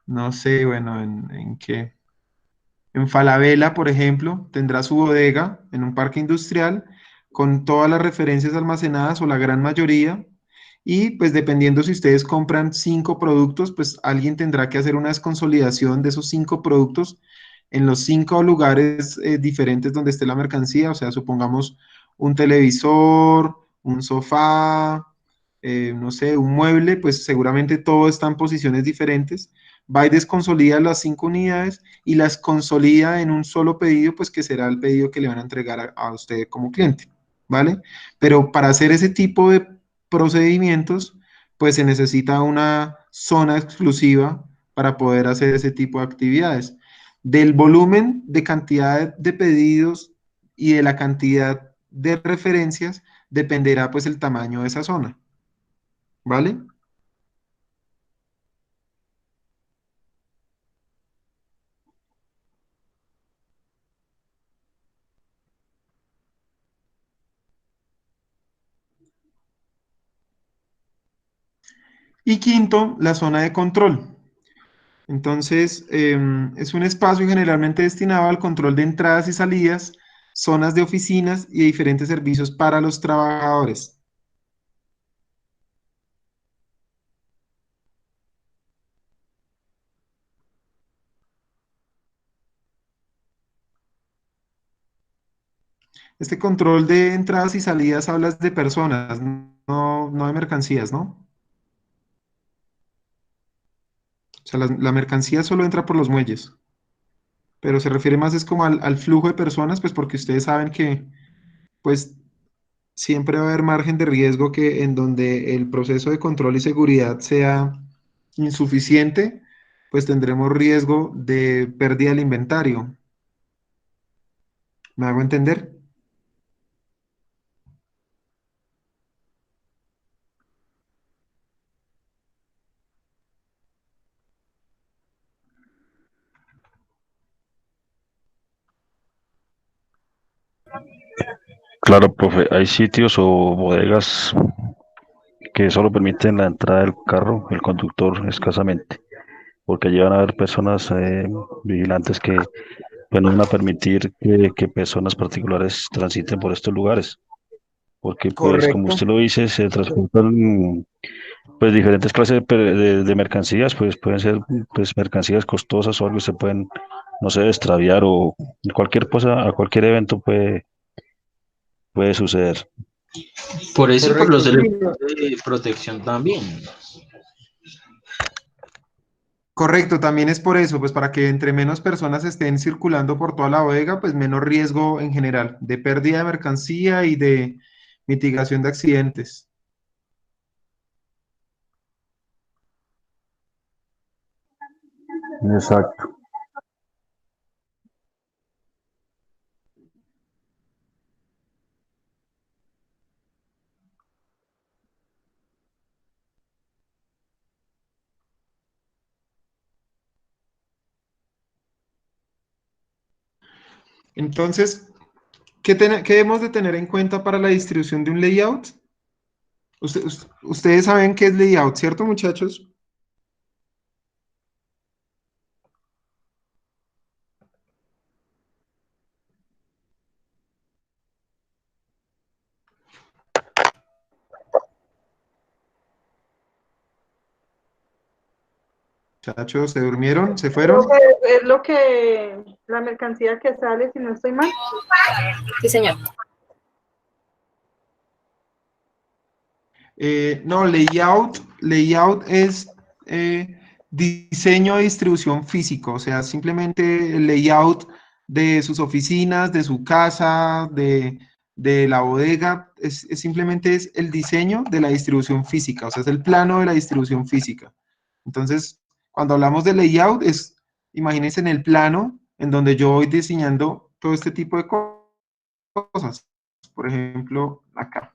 no sé, bueno, ¿en qué? En Falabella, por ejemplo, tendrá su bodega en un parque industrial con todas las referencias almacenadas o la gran mayoría. Y pues dependiendo si ustedes compran 5 productos, pues alguien tendrá que hacer una desconsolidación de esos 5 productos en los 5 lugares diferentes donde esté la mercancía. O sea, supongamos un televisor, un sofá, no sé, un mueble, pues seguramente todo está en posiciones diferentes. Va y desconsolida las 5 unidades y las consolida en un solo pedido, pues que será el pedido que le van a entregar a usted como cliente, ¿vale? Pero para hacer ese tipo de procedimientos, pues se necesita una zona exclusiva para poder hacer ese tipo de actividades. Del volumen de cantidad de pedidos y de la cantidad de referencias dependerá pues el tamaño de esa zona, ¿vale? Y quinto, la zona de control. Entonces, es un espacio generalmente destinado al control de entradas y salidas, zonas de oficinas y diferentes servicios para los trabajadores. Este control de entradas y salidas hablas de personas, no de mercancías, ¿no? O sea, la mercancía solo entra por los muelles, pero se refiere más es como al flujo de personas, pues porque ustedes saben que, pues, siempre va a haber margen de riesgo que en donde el proceso de control y seguridad sea insuficiente, pues tendremos riesgo de pérdida del inventario. ¿Me hago entender? Claro, profe, hay sitios o bodegas que solo permiten la entrada del carro, el conductor escasamente, porque allí van a haber personas vigilantes que pues, no van a permitir que personas particulares transiten por estos lugares, porque pues como Correcto. usted lo dice, se transportan pues diferentes clases de mercancías, pues pueden ser pues mercancías costosas o algo que se pueden, no sé, extraviar o cualquier cosa, a cualquier evento puede suceder. Por eso y por Correcto, los sí. elementos de protección también. Correcto, también es por eso, pues para que entre menos personas estén circulando por toda la bodega, pues menos riesgo en general de pérdida de mercancía y de mitigación de accidentes. Exacto. Entonces, ¿qué debemos de tener en cuenta para la distribución de un layout? Ustedes saben qué es layout, ¿cierto, muchachos? Muchachos, ¿se durmieron? ¿Se Creo fueron? que es lo que, la mercancía que sale, si no estoy mal. Sí, señor. No, layout es diseño de distribución físico, o sea, simplemente el layout de sus oficinas, de su casa, de la bodega, simplemente es el diseño de la distribución física, o sea, es el plano de la distribución física. Entonces, cuando hablamos de layout, imagínense en el plano en donde yo voy diseñando todo este tipo de cosas. cosas. Por ejemplo, acá.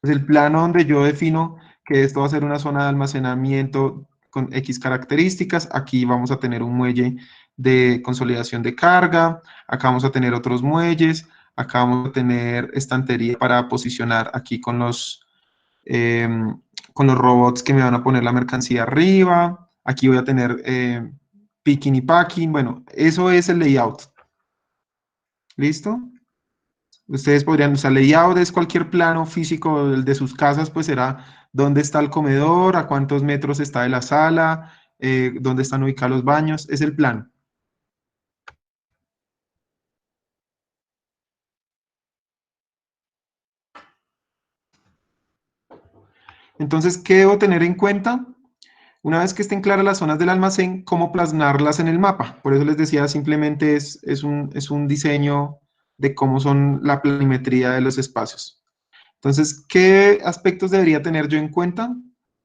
Es el plano donde yo defino que esto va a ser una zona de almacenamiento con X características. Aquí vamos a tener un muelle de consolidación de carga. Acá vamos a tener otros muelles. Acá vamos a tener estantería para posicionar aquí con los robots que me van a poner la mercancía arriba. Aquí voy a tener picking y packing. Bueno, eso es el layout. ¿Listo? Ustedes podrían usar layout, es cualquier plano físico de sus casas, pues será dónde está el comedor, a cuántos metros está de la sala, dónde están ubicados los baños, es el plano. Entonces, ¿qué debo tener en cuenta? Una vez que estén claras las zonas del almacén, ¿cómo plasmarlas en el mapa? Por eso les decía, simplemente es un diseño de cómo son la planimetría de los espacios. Entonces, ¿qué aspectos debería tener yo en cuenta?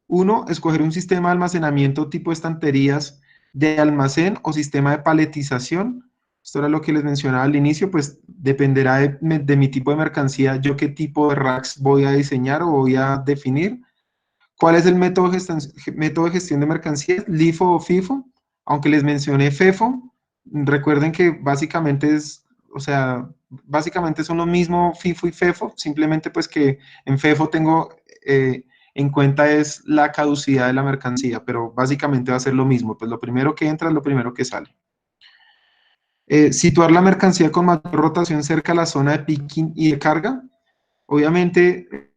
Uno, escoger un sistema de almacenamiento tipo estanterías de almacén o sistema de paletización. Esto era lo que les mencionaba al inicio, pues dependerá de mi tipo de mercancía, yo qué tipo de racks voy a diseñar o voy a definir. ¿Cuál es el método de gestión de mercancías? ¿LIFO o FIFO? Aunque les mencioné FEFO, recuerden que básicamente o sea, básicamente son lo mismo FIFO y FEFO, simplemente pues que en FEFO tengo en cuenta es la caducidad de la mercancía, pero básicamente va a ser lo mismo, pues lo primero que entra es lo primero que sale. Situar la mercancía con mayor rotación cerca a la zona de picking y de carga. Obviamente,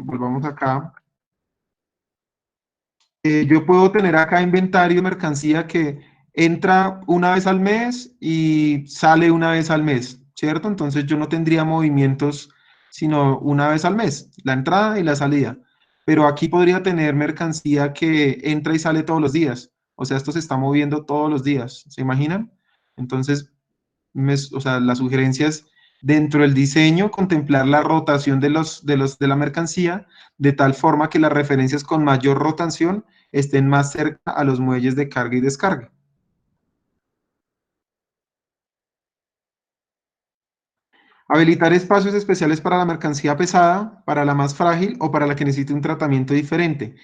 volvamos acá. Yo puedo tener acá inventario de mercancía que entra una vez al mes y sale una vez al mes, ¿cierto? Entonces yo no tendría movimientos sino una vez al mes, la entrada y la salida. Pero aquí podría tener mercancía que entra y sale todos los días. O sea, esto se está moviendo todos los días, ¿se imaginan? Entonces, o sea, la sugerencia es dentro del diseño contemplar la rotación de la mercancía de tal forma que las referencias con mayor rotación estén más cerca a los muelles de carga y descarga. Habilitar espacios especiales para la mercancía pesada, para la más frágil o para la que necesite un tratamiento diferente.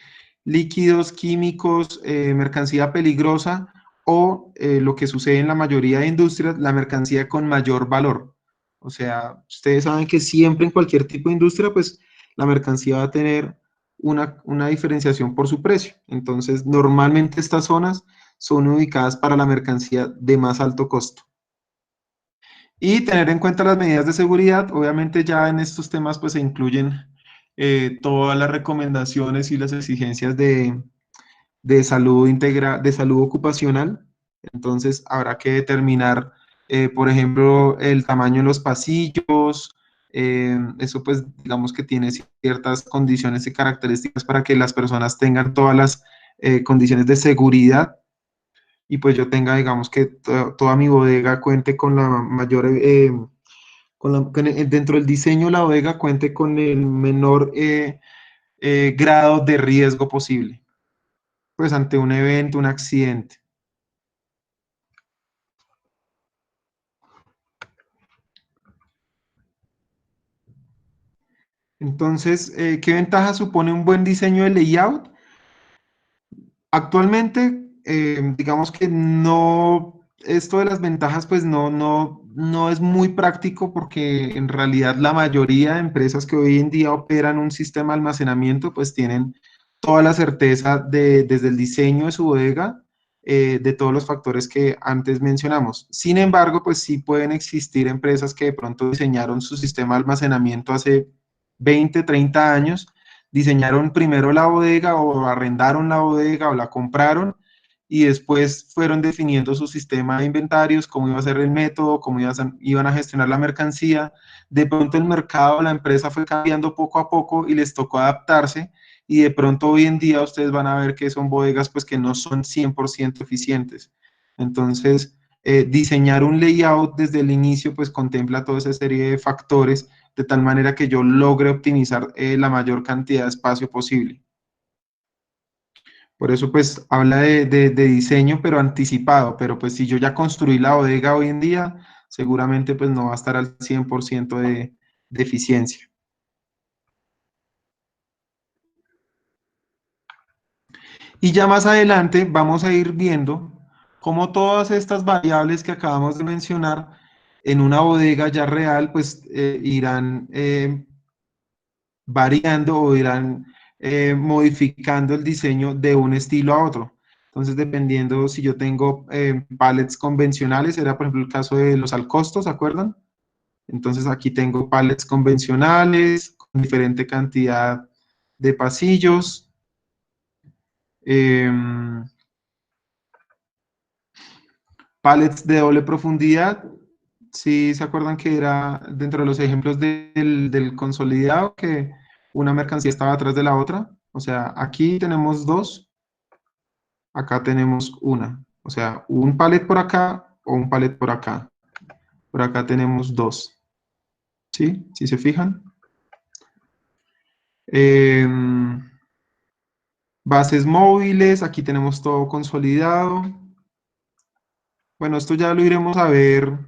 Líquidos, químicos, mercancía peligrosa o lo que sucede en la mayoría de industrias, la mercancía con mayor valor. O sea, ustedes saben que siempre en cualquier tipo de industria, pues la mercancía va a tener una diferenciación por su precio. Entonces, normalmente estas zonas son ubicadas para la mercancía de más alto costo. Y tener en cuenta las medidas de seguridad, obviamente ya en estos temas pues se incluyen todas las recomendaciones y las exigencias de salud de salud ocupacional. Entonces habrá que determinar, por ejemplo, el tamaño de los pasillos, eso pues digamos que tiene ciertas condiciones y características para que las personas tengan todas las condiciones de seguridad y pues yo tenga, digamos que toda mi bodega cuente con la mayor, dentro del diseño de la bodega cuente con el menor grado de riesgo posible, pues ante un evento, un accidente. Entonces, ¿qué ventaja supone un buen diseño de layout? Actualmente, digamos que no, esto de las ventajas pues no es muy práctico porque en realidad la mayoría de empresas que hoy en día operan un sistema de almacenamiento pues tienen toda la certeza desde el diseño de su bodega, de todos los factores que antes mencionamos. Sin embargo, pues sí pueden existir empresas que de pronto diseñaron su sistema de almacenamiento hace 20, 30 años, diseñaron primero la bodega o arrendaron la bodega o la compraron y después fueron definiendo su sistema de inventarios, cómo iba a ser el método, cómo iban a gestionar la mercancía. De pronto el mercado, la empresa fue cambiando poco a poco y les tocó adaptarse y de pronto hoy en día ustedes van a ver que son bodegas pues que no son 100% eficientes. Entonces, diseñar un layout desde el inicio pues contempla toda esa serie de factores de tal manera que yo logre optimizar la mayor cantidad de espacio posible. Por eso pues habla de diseño pero anticipado, pero pues si yo ya construí la bodega hoy en día, seguramente pues no va a estar al 100% de eficiencia. Y ya más adelante vamos a ir viendo cómo todas estas variables que acabamos de mencionar en una bodega ya real, pues irán variando o irán modificando el diseño de un estilo a otro. Entonces, dependiendo si yo tengo pallets convencionales, era por ejemplo el caso de los al costo, ¿se acuerdan? Entonces aquí tengo pallets convencionales con diferente cantidad de pasillos. Pallets de doble profundidad. Sí, ¿se acuerdan que era dentro de los ejemplos del consolidado que una mercancía estaba atrás de la otra? O sea, aquí tenemos dos, acá tenemos una. O sea, un pallet por acá o un pallet por acá. Por acá tenemos dos. ¿Sí? ¿Sí se fijan? Bases móviles, aquí tenemos todo consolidado. Bueno, esto ya lo iremos a ver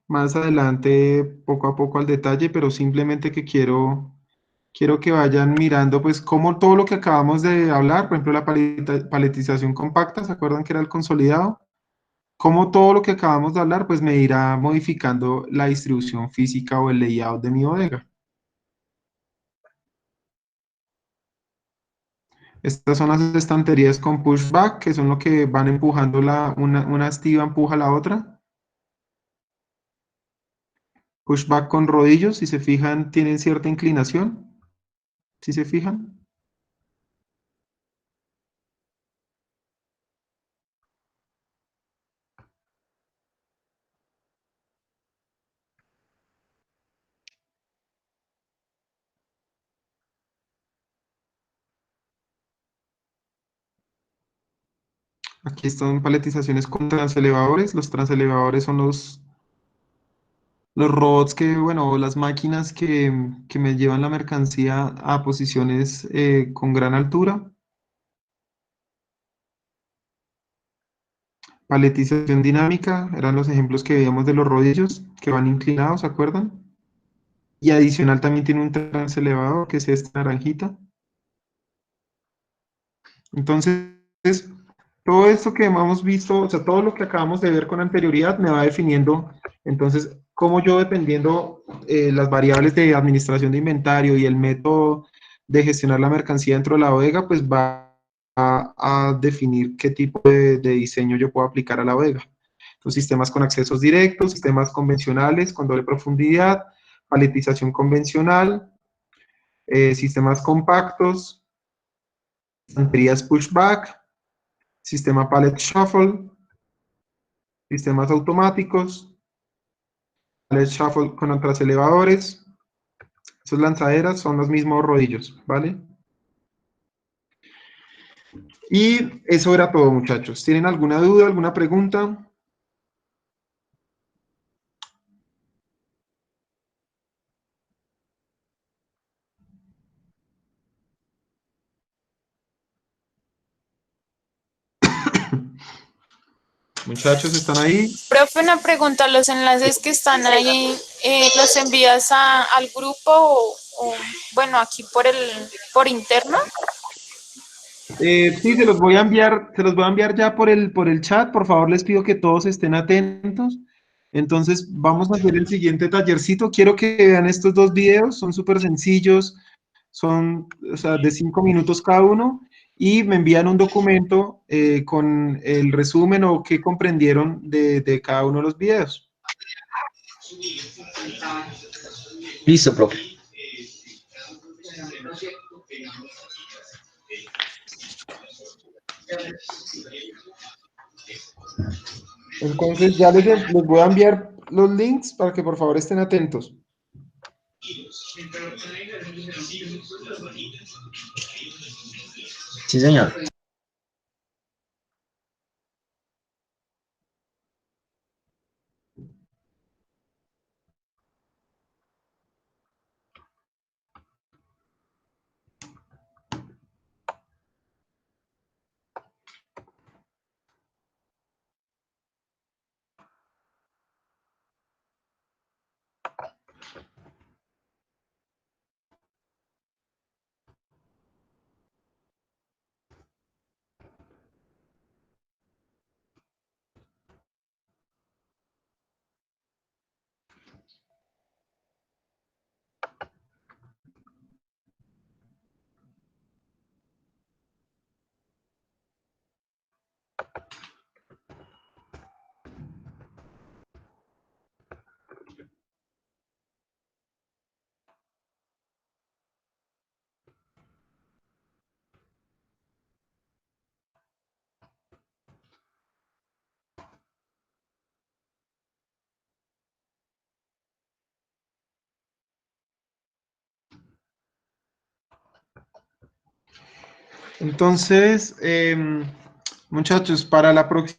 más adelante, poco a poco al detalle, pero simplemente que quiero que vayan mirando, pues, cómo todo lo que acabamos de hablar, por ejemplo, la paletización compacta, ¿se acuerdan que era el consolidado? Cómo todo lo que acabamos de hablar, pues, me irá modificando la distribución física o el layout de mi bodega. Estas son las estanterías con pushback, que son lo que van empujando una estiva empuja a la otra. Pushback con rodillos, si se fijan, tienen cierta inclinación. ¿Sí se fijan? Aquí están paletizaciones con transelevadores. Los transelevadores son los robots que, bueno, las máquinas que me llevan la mercancía a posiciones con gran altura. Paletización dinámica, eran los ejemplos que veíamos de los rodillos que van inclinados, ¿se acuerdan? Y adicional también tiene un transelevador que es esta naranjita. Entonces, todo esto que hemos visto, o sea, todo lo que acabamos de ver con anterioridad me va definiendo, entonces, cómo yo dependiendo las variables de administración de inventario y el método de gestionar la mercancía dentro de la bodega, pues va a definir qué tipo de diseño yo puedo aplicar a la bodega. Entonces, sistemas con accesos directos, sistemas convencionales con doble profundidad, paletización convencional, sistemas compactos, estanterías pushback, sistema pallet shuffle, sistemas automáticos, pallet shuffle con otras elevadores. Esas lanzaderas son los mismos rodillos, ¿vale? Y eso era todo, muchachos. ¿Tienen alguna duda, alguna pregunta? Muchachos, ¿están ahí? Profe, una pregunta, ¿los enlaces que están ahí los envías al grupo bueno, aquí por interno? Sí, se los voy a enviar ya por el chat. Por favor, les pido que todos estén atentos. Entonces, vamos a hacer el siguiente tallercito. Quiero que vean estos dos videos, son súper sencillos, son, o sea, de 5 minutos cada uno, y me envían un documento con el resumen o qué comprendieron de cada uno de los videos. Listo, profe. Entonces, ya les voy a enviar los links para que por favor estén atentos. Sí, señor. Entonces, muchachos, para la próxima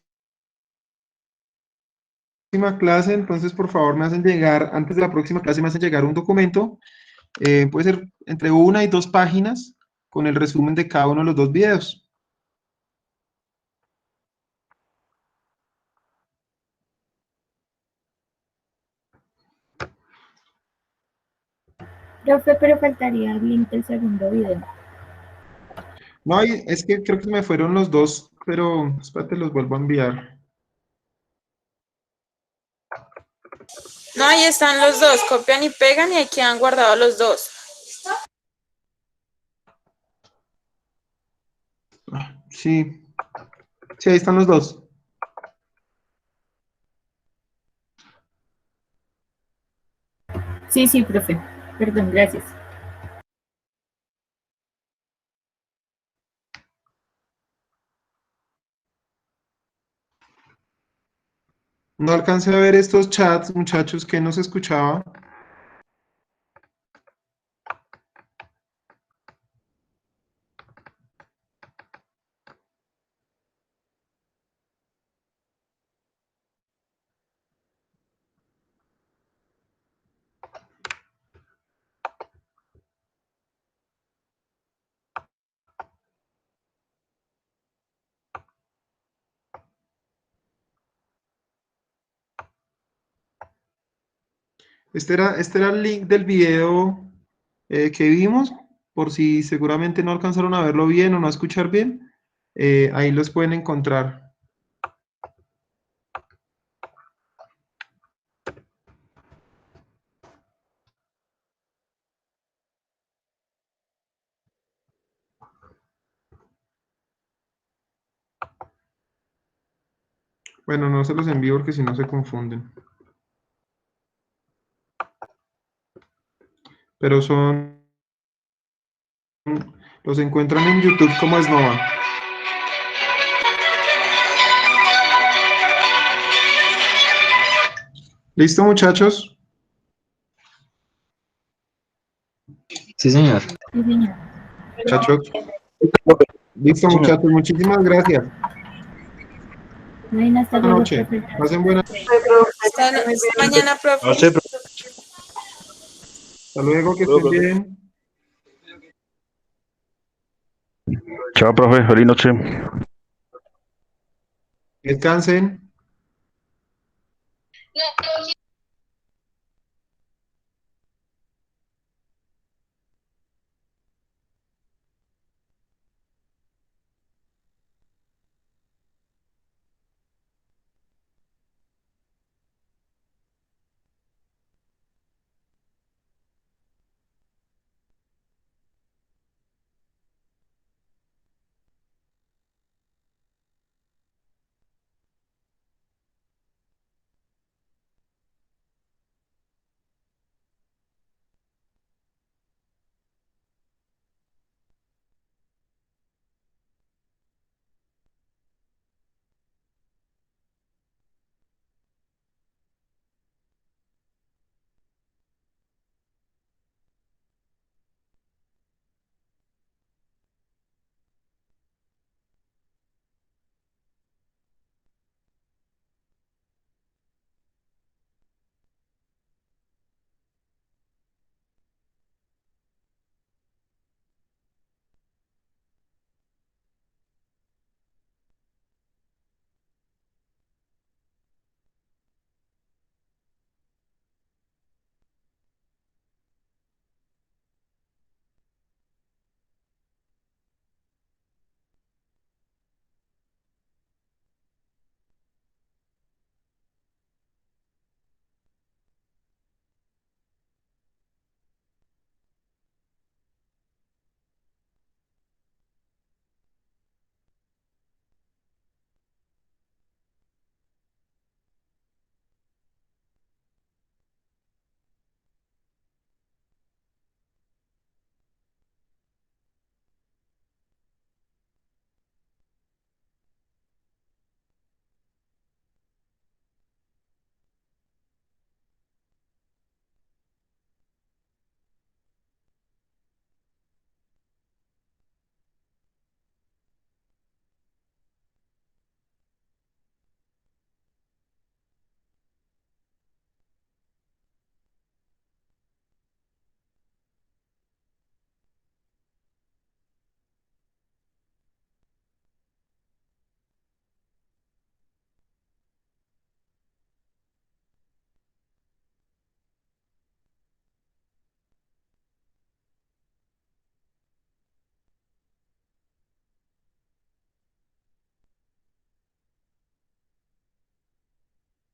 clase, entonces por favor me hacen llegar, antes de la próxima clase me hacen llegar un documento, puede ser entre 1 y 2 páginas, con el resumen de cada uno de los 2 videos. Profe, pero faltaría el link del segundo video. No, es que creo que se me fueron los 2, pero espérate, los vuelvo a enviar. No, ahí están los dos, copian y pegan y ahí quedan guardados los dos. Sí, sí, ahí están los 2. Sí, profe. Perdón, gracias. No alcancé a ver estos chats, muchachos, que no se escuchaba. Este era el link del video que vimos, por si seguramente no alcanzaron a verlo bien o no a escuchar bien, ahí los pueden encontrar. Bueno, no se los envío porque si no se confunden. Pero los encuentran en YouTube como Esnova. ¿Listo, muchachos? Sí, señor. Sí, señor. Muchachos. Listo, Señor. muchachos. Muchísimas gracias. Bueno, hasta Buenas luego, noches. profe. Pasen buenas. Hasta mañana, profe. Hasta luego, que estén bien. Chao, profe, feliz noche. Descansen.